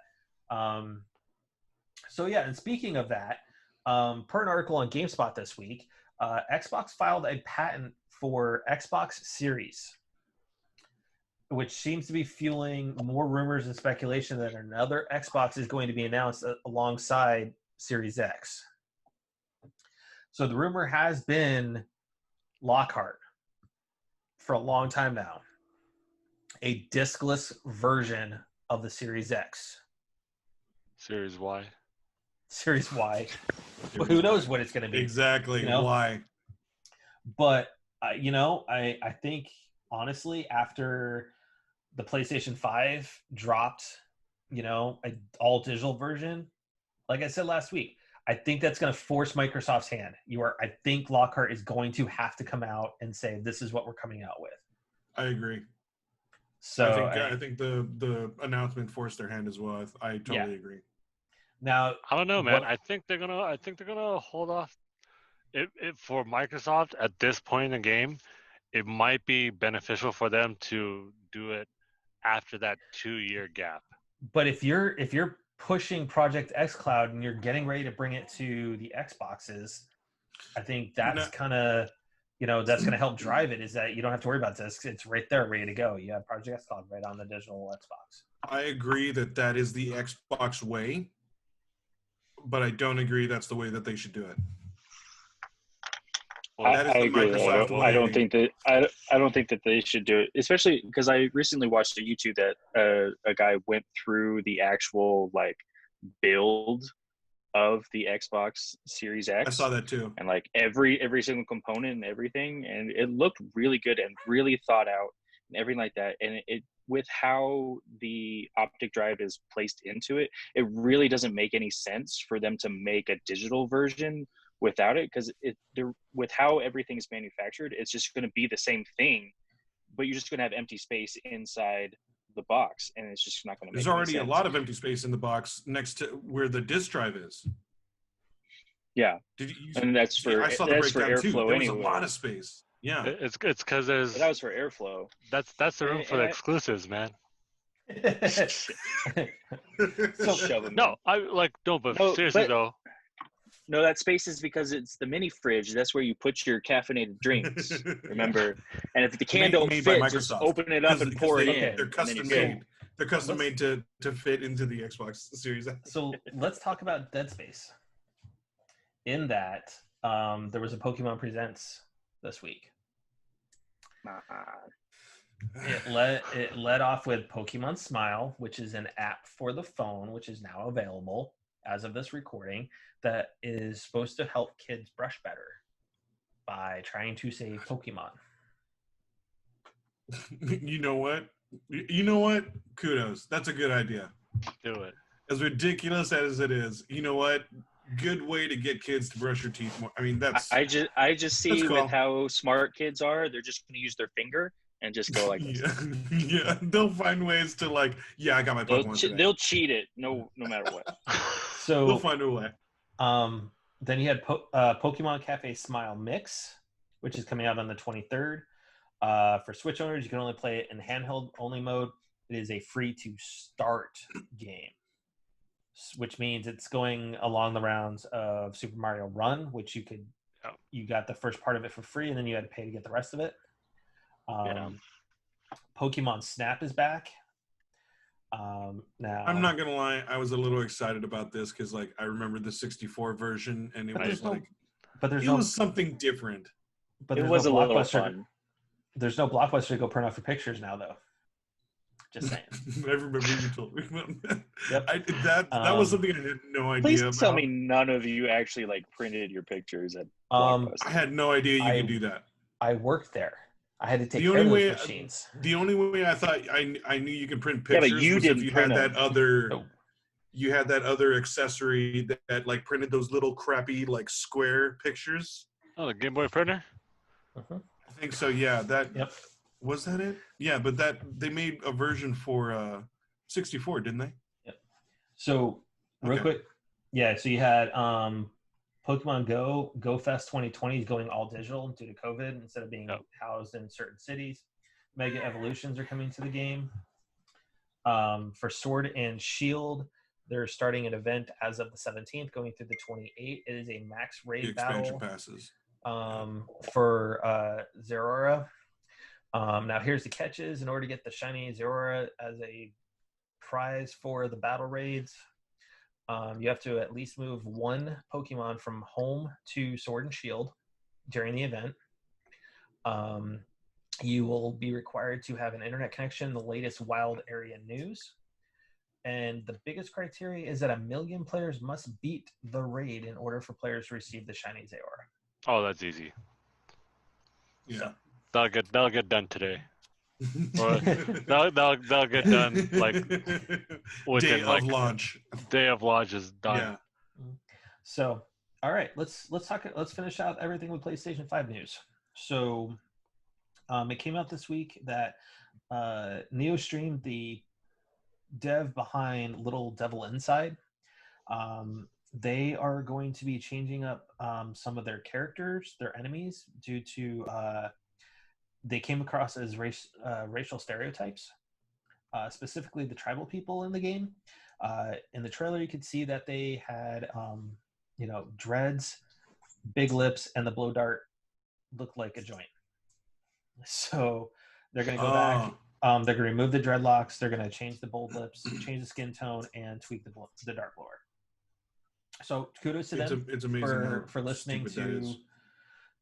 So yeah, and speaking of that, per an article on GameSpot this week, Xbox filed a patent for Xbox Series, which seems to be fueling more rumors and speculation that another Xbox is going to be announced alongside Series X. So the rumor has been Lockhart for a long time now, a discless version of the Series X. Series Y. Series Y. But who knows what it's going to be? Exactly. You know? Why? But, I think, honestly, after the PlayStation 5 dropped, an all-digital version, like I said last week, I think that's going to force Microsoft's hand. I think Lockhart is going to have to come out and say, this is what we're coming out with. I agree. So I think the announcement forced their hand as well. I totally agree. Now, I don't know, man. I think they're gonna hold off. It for Microsoft at this point in the game, it might be beneficial for them to do it after that 2-year gap. But if you're pushing Project X Cloud and you're getting ready to bring it to the Xboxes, I think that's kind of that's going to help drive it. Is that you don't have to worry about this; it's right there, ready to go. You have Project X Cloud right on the digital Xbox. I agree that is the Xbox way, but I don't agree that's the way that they should do it. Well, I agree. I don't think that they should do it, especially because I recently watched a YouTube that a guy went through the actual build of the Xbox Series X. I saw that too, and every single component and everything, and it looked really good and really thought out and everything like that. And it with how the optic drive is placed into it, it really doesn't make any sense for them to make a digital version without it, because with how everything is manufactured, it's just going to be the same thing, but you're just going to have empty space inside the box, and it's just not going to make There's already any sense. A lot of empty space in the box next to where the disk drive is. Yeah, and that's for I saw the breakdown too. There was anyway. A lot of space. Yeah, it's because there's. But that was for airflow. That's the room for the exclusives, man. Seriously though. No, that space is because it's the mini fridge. That's where you put your caffeinated drinks. Remember, and if the can don't fit, just open it up and pour it in. They're custom made. They're custom made to fit into the Xbox Series X. So let's talk about Dead Space. In that, there was a Pokemon Presents this week. It led off with Pokemon Smile, which is an app for the phone, which is now available as of this recording, that is supposed to help kids brush better by trying to save Pokemon. You know what? Kudos. That's a good idea. Do it. As ridiculous as it is, you know what? Good way to get kids to brush your teeth more. I mean, that's. I just see cool. With how smart kids are, they're just going to use their finger and just go like this. Yeah, they'll find ways to I got my Pokemon. They'll cheat it, no matter what. So they'll find a way. Then you had Pokemon Cafe Smile Mix, which is coming out on the 23rd. For Switch owners, you can only play it in handheld only mode. It is a free to start game, which means it's going along the rounds of Super Mario Run, which you got the first part of it for free, and then you had to pay to get the rest of it. Pokemon Snap is back. Now I'm not gonna lie, I was a little excited about this because I remember the 64 version, and it was something different. But it was a little fun. There's no Blockbuster to go print out for pictures now, though. Just saying. I remember you told me about that. Yep. That was something I had no idea. Please tell me none of you actually printed your pictures at Blockbuster. I had no idea you could do that. I worked there. I had to take The care only of those way, machines. the only way I thought I knew you could print Yeah, but pictures you was if didn't you print had that them. other. Oh. You had that other accessory that like printed those little crappy like square pictures. Oh, the Game Boy printer. Uh-huh. I think so. Yeah, that Yep. was that it. Yeah, but that they made a version for 64, didn't they? Yep. So real Okay. quick, yeah. So you had Pokemon Go Fest 2020 is going all digital due to COVID instead of being housed in certain cities. Mega Evolutions are coming to the game. For Sword and Shield, they're starting an event as of the 17th, going through the 28th. It is a max raid The expansion battle passes. for Zeraora. Now, here's the catches. In order to get the shiny Zeraora as a prize for the battle raids, you have to at least move one Pokemon from home to Sword and Shield during the event. You will be required to have an internet connection, the latest wild area news. And the biggest criteria is that 1 million players must beat the raid in order for players to receive the shiny Zeraora. Oh, that's easy. Yeah. That'll get done today. Or that'll get done like within day like of launch. Day of launch is done. Yeah. So, all right, let's finish out everything with PlayStation 5 news. So, it came out this week that NeoStream, the dev behind Little Devil Inside, they are going to be changing up some of their characters, their enemies, due to they came across as racial stereotypes, specifically the tribal people in the game. In the trailer, you could see that they had, dreads, big lips, and the blow dart looked like a joint. So they're going to go back. They're going to remove the dreadlocks. They're going to change the bold lips, change the skin tone, and tweak the dart blower. So kudos to them It's amazing for listening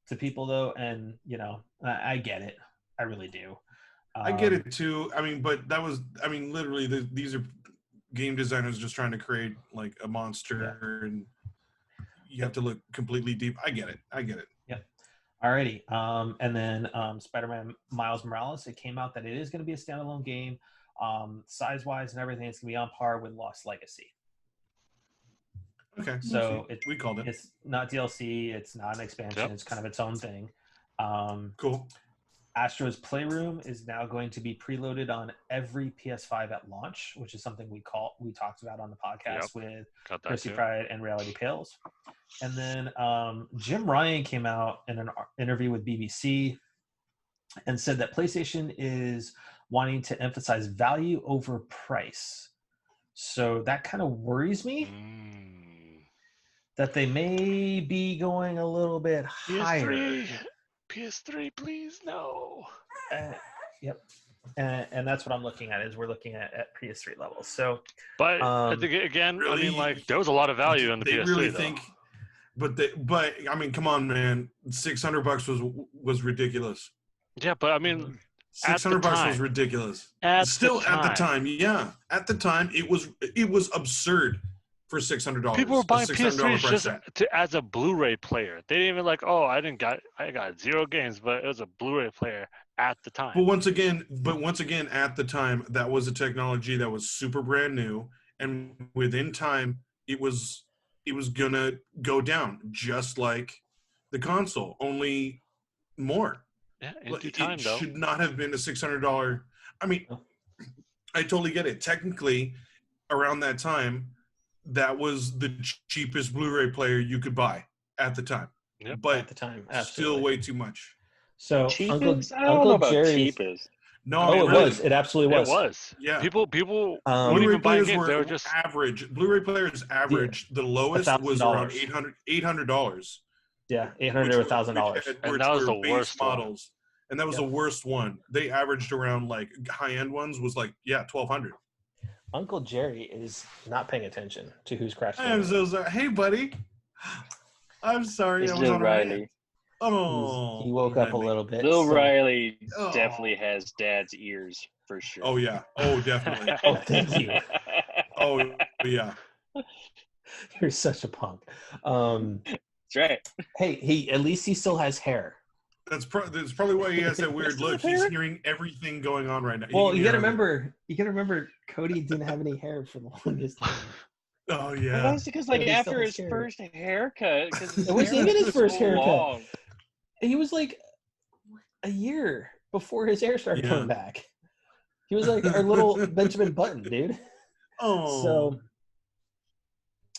to people, though. And, I get it. I really do. I get it, too. I mean, but literally, these are game designers just trying to create, like, a monster, and you have to look completely deep. I get it. Yep. Alrighty. And then Spider-Man Miles Morales, it came out that it is going to be a standalone game. Size-wise and everything, it's going to be on par with Lost Legacy. Okay. So we called it. It's not DLC. It's not an expansion. Yep. It's kind of its own thing. Cool. Astro's Playroom is now going to be preloaded on every PS5 at launch, which is something we talked about on the podcast with Chrissy Pride and Reality Pales. And then Jim Ryan came out in an interview with BBC and said that PlayStation is wanting to emphasize value over price. So that kind of worries me that they may be going a little bit higher. PS3, please, no. Yep. And that's what I'm looking at, is we're looking at PS3 levels. So, but I think, again, really, I mean, like, there was a lot of value in the PS3, really though. Think, but I mean, come on, man, $600 was ridiculous. Yeah, but I mean, $600 was ridiculous. At the time, yeah, at the time, it was absurd for $600. People were buying PS3s just as a Blu-ray player. They didn't even like, I got 0 games, but it was a Blu-ray player at the time. But once again, at the time, that was a technology that was super brand new, and within time, it was gonna go down, just like the console, only more. Yeah, in due time, though. It should not have been a $600. I mean, I totally get it. Technically, around that time, that was the cheapest Blu-ray player you could buy at the time. Yep. But at the time, still way too much. So cheapest? I don't know about cheapest. No, it was. It absolutely was. It was. Yeah. People Blu-ray players were just average. Blu-ray players average. The lowest was around $800. Yeah, $800 to $1,000. And that was the worst models. And that was the worst one. They averaged around, like, high-end ones was like, $1,200. Uncle Jerry is not paying attention to who's crashing. I'm so sorry. Hey, buddy. I'm sorry. It's Bill Riley. Oh, he woke up a little bit. Bill Riley definitely has dad's ears for sure. Oh yeah. Oh, definitely. Oh, thank you. Oh yeah. You're such a punk. That's right. Hey, at least he still has hair. That's probably why he has that weird look. He's hearing everything going on right now. Well, you gotta remember, Cody didn't have any hair for the longest time. Oh yeah. Well, that's because after his first haircut, because it wasn't even his first haircut. Long. He was like a year before his hair started coming back. He was like our little Benjamin Button, dude. Oh.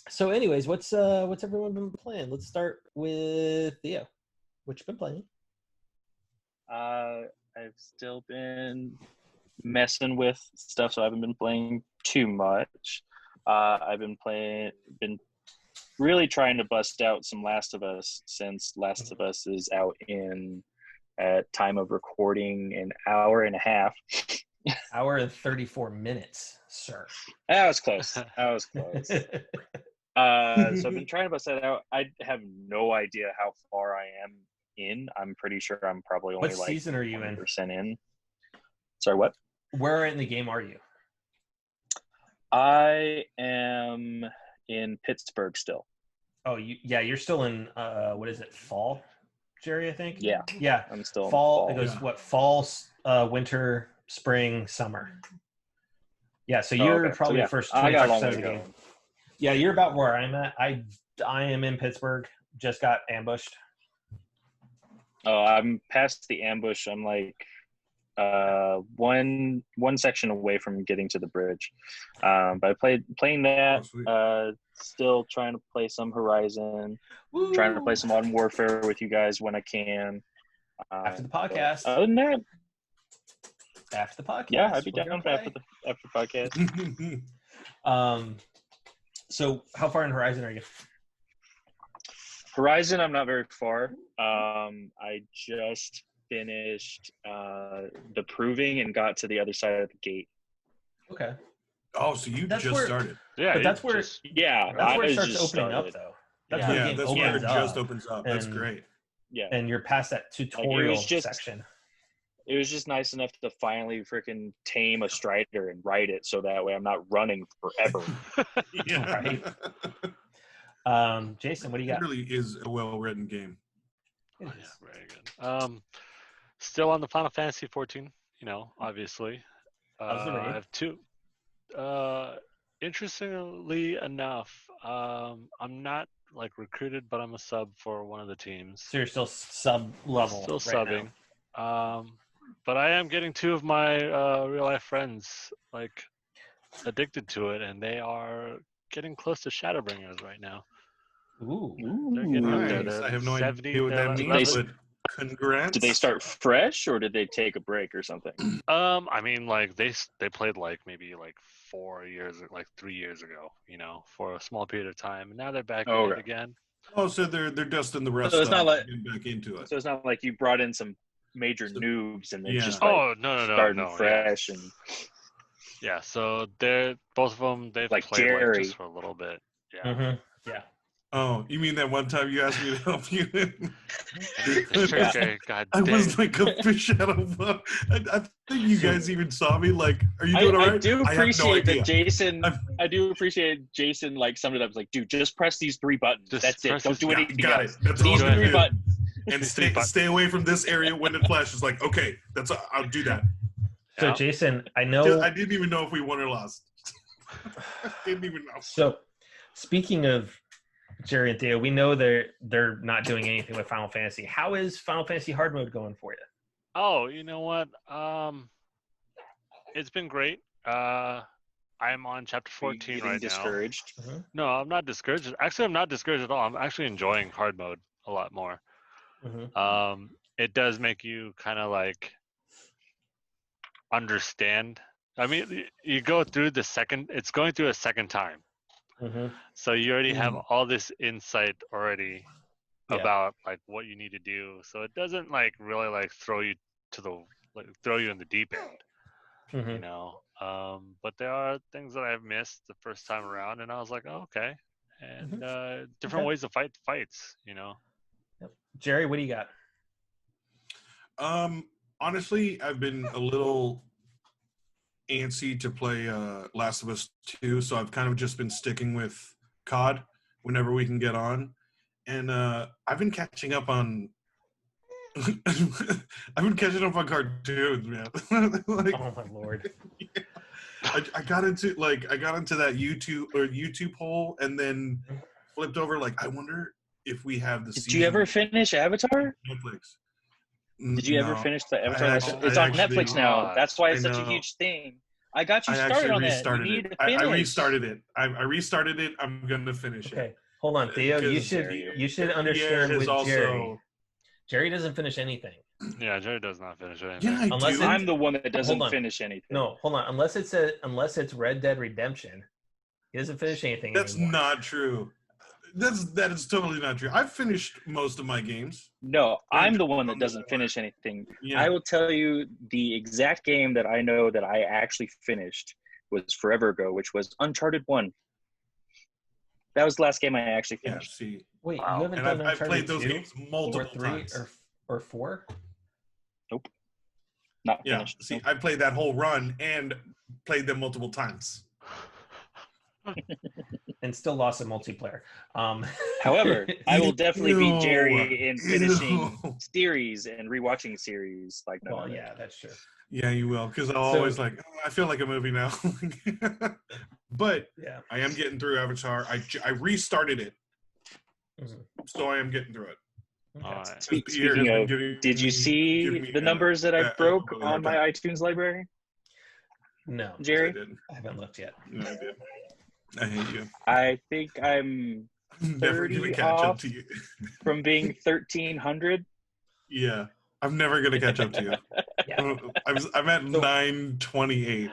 So anyways, what's everyone been playing? Let's start with Theo. What you been playing? I've still been messing with stuff, so I haven't been playing too much. I've been really trying to bust out some Last of Us, since Last of Us is out in, at time of recording, an hour and a half. Hour and 34 minutes, sir. That was close. So I've been trying to bust that out. I have no idea how far I am in. I'm pretty sure I'm probably only what season are you in? in. Sorry, what? Where in the game are you? I am in Pittsburgh still. Oh, you're still in what is it? Fall, Jerry? I think. Yeah. I'm still fall. It goes what? Fall, winter, spring, summer. Yeah, so you're probably the first 25% of the game. Yeah, you're about where I'm at. I am in Pittsburgh. Just got ambushed. Oh, I'm past the ambush. I'm like one section away from getting to the bridge. But playing that. Still trying to play some Horizon. Woo! Trying to play some Modern Warfare with you guys when I can. After the podcast. Other than that, after the podcast. Yeah, I'd be down after the podcast. So how far in Horizon are you? Horizon, I'm not very far. I just finished the proving and got to the other side of the gate. Okay. Oh, so you just started. Yeah, but that's where it starts opening up, though. That's where the game just opens up. That's great. Yeah, and you're past that tutorial section. It was just nice enough to finally freaking tame a Strider and ride it, so that way I'm not running forever. Right. Jason, what do you got? It really is a well-written game. Yeah, very good. Still on the Final Fantasy 14, obviously. I have two. Interestingly enough, I'm not recruited, but I'm a sub for one of the teams. So you're still sub level. Still subbing. But I am getting two of my real life friends addicted to it, and they are getting close to Shadowbringers right now. Ooh, they're getting nice. I have no idea what that means, but congrats. Did they start fresh, or did they take a break or something? I mean, they played maybe 4 years, 3 years ago, for a small period of time, and now they're back in it again. Oh, so they're dusting the rest. So it's not getting back into it. So it's not like you brought in some major noobs and then just no, starting fresh and. Yeah, so both of them they've played Jerry. Just for a little bit. Yeah. Mm-hmm. Yeah. Oh, you mean that one time you asked me to help you? Okay, God I was like a fish out of water. I think you guys even saw me. Are you doing all right? I do appreciate that Jason. I do appreciate Jason. Summed it up. Like, dude, just press these 3 buttons. That's it. Don't do anything got else. It. That's these all 3 buttons. And stay away from this area when it flashes. Okay, I'll do that. So Jason, I know. I didn't even know if we won or lost. I didn't even know. So, speaking of Jerry and Theo, we know they're not doing anything with Final Fantasy. How is Final Fantasy hard mode going for you? Oh, you know what? It's been great. I'm on chapter 14 right discouraged? now. Mm-hmm. No, I'm not discouraged. Actually, I'm not discouraged at all. I'm actually enjoying hard mode a lot more. Mm-hmm. It does make you kind of understand. I mean, you go through it's going through a second time. Mm-hmm. So you already have all this insight already about what you need to do. So it doesn't really throw you throw you in the deep end, Mm-hmm. But there are things that I've missed the first time around, and I was like, oh, okay. And different ways to fight fights, Yep. Jerry, what do you got? Honestly, I've been a little antsy to play Last of Us 2, so I've kind of just been sticking with COD whenever we can get on. And I've been catching up on I've been catching up on cartoons, man. Like, Oh my lord. yeah. I got into that YouTube hole and then flipped over. Like, I wonder if we have the Did season you ever finish Avatar? Netflix. Did you ever No, finish the Avatar? It's I on actually, Netflix now. That's why I it's such a know. huge thing. I got you I started actually on that. You restarted need it. to finish. I restarted it. I restarted it. I'm gonna finish Okay, it. hold on, Theo. You Because should Pierre understand has with Jerry. also. Jerry doesn't finish anything. Yeah, Jerry does not finish anything. Yeah, I Unless do. it's- I'm the one that doesn't Hold on. finish anything. No, hold on. Unless it's Red Dead Redemption, he doesn't finish anything. That's anymore. not true. That is totally not true. I've finished most of my games. No, I'm the one that doesn't finish anything. Yeah. I will tell you the exact game that I know that I actually finished was forever ago, which was Uncharted 1. That was the last game I actually Yeah, finished. see. Wait, Wow. you haven't And done I've Uncharted played those 2 games multiple or 3 times. or 4? Nope. Not Yeah, finished. see, Nope. I played that whole run and played them multiple times. And still lost in multiplayer. However, I will definitely beat Jerry in Ew. finishing series and rewatching series. Like, no, well, no, no. yeah, that's true. Yeah, you will, because I'll So- always like, oh, I feel like a movie now. But Yeah. I am getting through Avatar. I restarted it, Mhm. so I am getting through it. Okay. All right. Speaking of, did you see the numbers that I broke on my iTunes library, No, Jerry? I did. I haven't looked yet. No, I did. I hate you. I think I'm I'm never gonna 30 catch up off. to you. from being 1,300. Yeah, I'm never gonna catch up to you. Yeah, I'm at 928,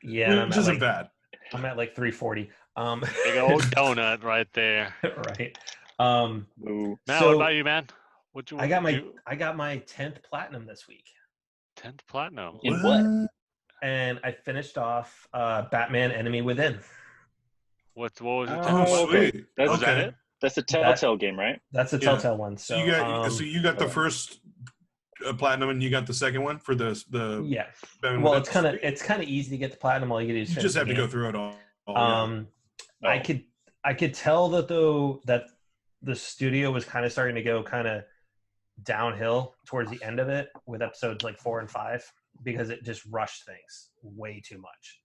yeah. which isn't bad. I'm at like 340. Big old donut right there. Right. Ooh. Man, So- what about you, man? What you? I got my 10th platinum this week, 10th platinum. In what? and I finished off Batman: Enemy Within. What was your 10th Oh, Oh, platinum? sweet. That's- Was that Okay. it? That's a Telltale game, right? That's a Yeah. Telltale one. So So, you got the first platinum, and you got the second one for the yeah. Batman Well, Within? it's kind of easy to get the platinum. All you do is You finish just the have to game. go through it all. I Oh. could tell that that the studio was kind of starting to go kind of downhill towards the end of it with episodes like 4 and 5 because it just rushed things way too much.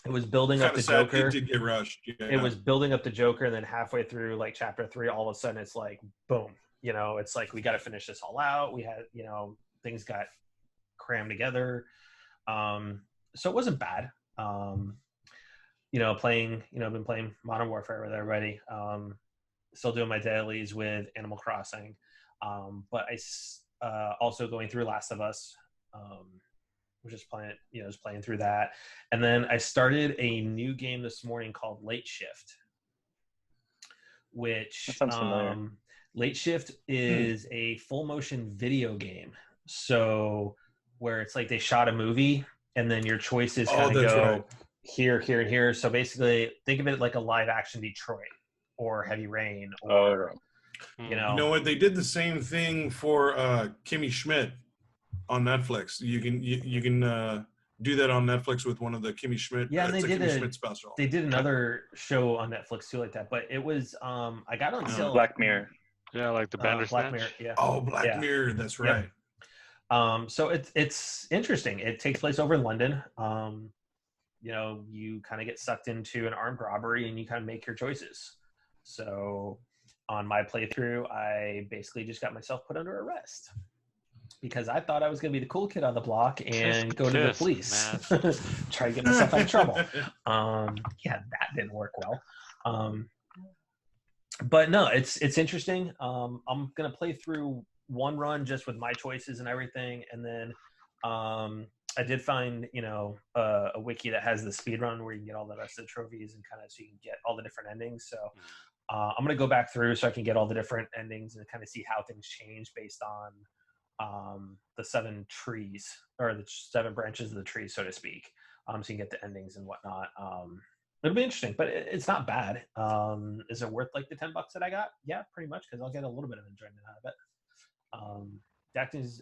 It was building up the Joker. It did get rushed. Yeah. It was building up the Joker, and then halfway through like chapter 3, all of a sudden it's like boom. It's like we got to finish this all out. We had things got crammed together. So it wasn't bad. Playing, I've been playing Modern Warfare with everybody. Still doing my dailies with Animal Crossing. But I also going through Last of Us. We're just playing, just playing through that. And then I started a new game this morning called Late Shift, which That sounds familiar. Late Shift is a full motion video game. So where it's like they shot a movie and then your choices kind of go right. here, here, and here. So basically think of it like a live action Detroit or Heavy Rain or, Oh. you know. You know what? They did the same thing for Kimmy Schmidt on Netflix. You can do that on Netflix with one of the Kimmy Schmidt. Yeah, and it's they a did Kimmy Schmidt special. They did another show on Netflix too like that, but it was I got on sale. Black Mirror. Yeah, like the Black Bandersnatch. Mirror, yeah. Oh, Black Yeah. Mirror. That's Yep. right. So it's interesting. It takes place over in London. You kind of get sucked into an armed robbery and you kind of make your choices. So on my playthrough, I basically just got myself put under arrest because I thought I was going to be the cool kid on the block and go to the police, try to get myself out of trouble. Yeah, that didn't work well. But no, it's interesting. I'm going to play through one run just with my choices and everything. And then I did find, a wiki that has the speed run where you can get all the rest of the trophies and kind of so you can get all the different endings. So I'm going to go back through so I can get all the different endings and kind of see how things change based on the 7 trees or the 7 branches of the tree, so to speak. So you can get the endings and whatnot. It'll be interesting, but it's not bad. Is it worth like the $10 that I got? Yeah, pretty much, because I'll get a little bit of enjoyment out of it. The acting is,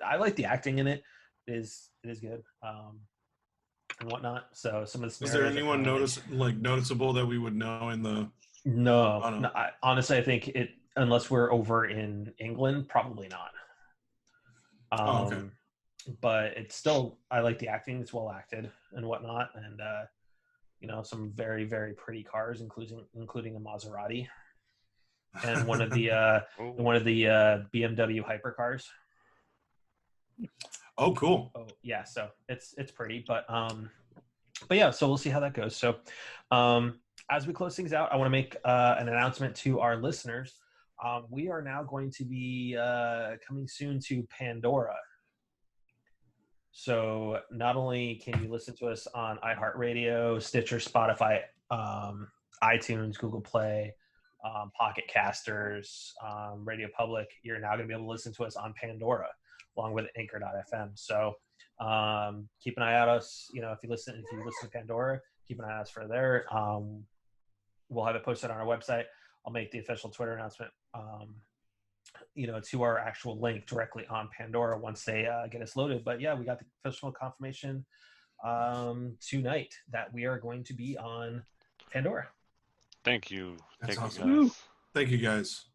I like the acting in it. It is good and whatnot. So some of the Is there scenarios are anyone kinda noticeable that we would know in the? No, I don't know. honestly, I think it. unless we're over in England, probably not. Okay. But it's still, I like the acting. It's well acted and whatnot, and some very, very pretty cars, including a Maserati and one of the BMW hypercars. Oh, cool. Oh yeah, so it's pretty, but yeah, so we'll see how that goes. So as we close things out, I want to make an announcement to our listeners. We are now going to be coming soon to Pandora. So not only can you listen to us on iHeartRadio, Stitcher, Spotify, iTunes, Google Play, Pocket Casters, Radio Public, you're now going to be able to listen to us on Pandora along with Anchor.fm. So keep an eye out us. If you listen to Pandora, keep an eye out us for there. We'll have it posted on our website. I'll make the official Twitter announcement to our actual link directly on Pandora once they get us loaded. But yeah, we got the official confirmation tonight that we are going to be on Pandora. Thank you. That's Thank awesome. you guys. Thank you guys.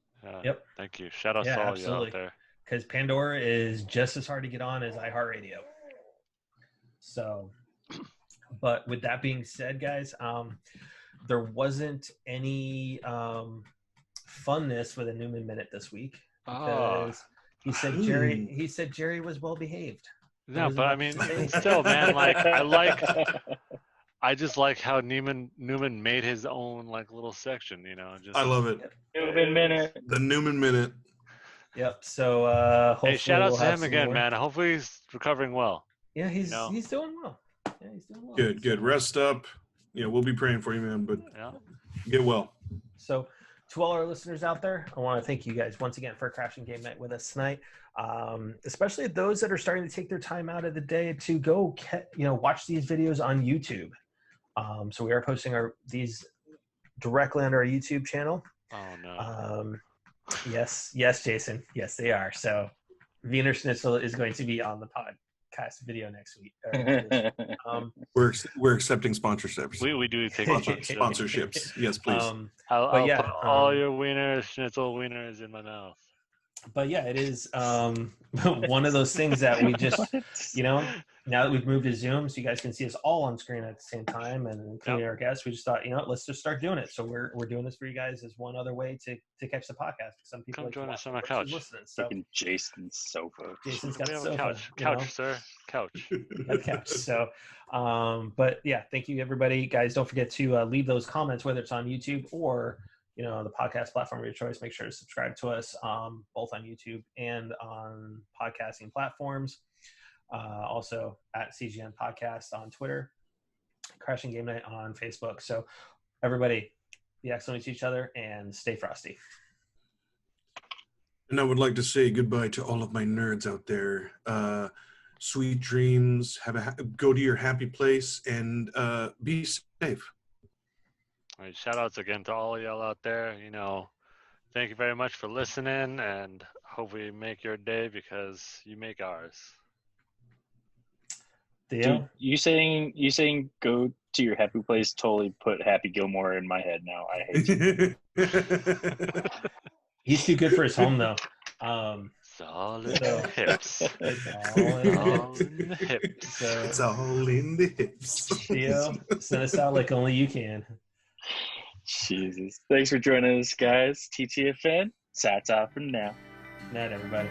Yep. Thank you. Shout out to all you out there. Because Pandora is just as hard to get on as iHeartRadio. So, but with that being said, guys, there wasn't any funness with a Newman Minute this week because he said Jerry was well behaved. No, but I mean, still, man, I just like how Newman made his own little section, I love it. Newman Minute. The Newman Minute. Yep. So hey, shout out to him again, man. Hopefully he's recovering well. Yeah, he's doing well. Yeah, he's doing well. Good. Rest up. We'll be praying for you, man. But get well. So, to all our listeners out there, I want to thank you guys once again for crashing game night with us tonight. Especially those that are starting to take their time out of the day to go, watch these videos on YouTube. So we are posting these directly on our YouTube channel. Oh no. Yes, Jason. Yes, they are. So Wiener Schnitzel is going to be on the podcast video next week. We're accepting sponsorships. We do take sponsorships. Yes, please. I'll put all your Wiener Schnitzel wieners in my mouth. But yeah, it is one of those things that we just, now that we've moved to Zoom, so you guys can see us all on screen at the same time, and including our guests, we just thought, let's just start doing it. So we're doing this for you guys as one other way to catch the podcast. Some people come join us on my couch. So Jason's sofa. Jason's got the sofa. Couch, sir. Couch. Got the couch. So, but yeah, thank you everybody, guys. Don't forget to leave those comments, whether it's on YouTube or the podcast platform of your choice. Make sure to subscribe to us both on YouTube and on podcasting platforms. Also at CGN Podcast on Twitter, Crashing Game Night on Facebook. So everybody, be excellent to each other and stay frosty. And I would like to say goodbye to all of my nerds out there. Sweet dreams. Go to your happy place and be safe. All right, shout outs again to all y'all out there. Thank you very much for listening, and hope we make your day because you make ours. Dude, you saying go to your happy place totally put Happy Gilmore in my head now. I hate you. He's too good for his home though. Solid hips. It's all in the hips. So, it's all in the hips. Theo, send us out like only you can. Jesus. Thanks for joining us, guys. TTFN. Sats off from now. Night, everybody.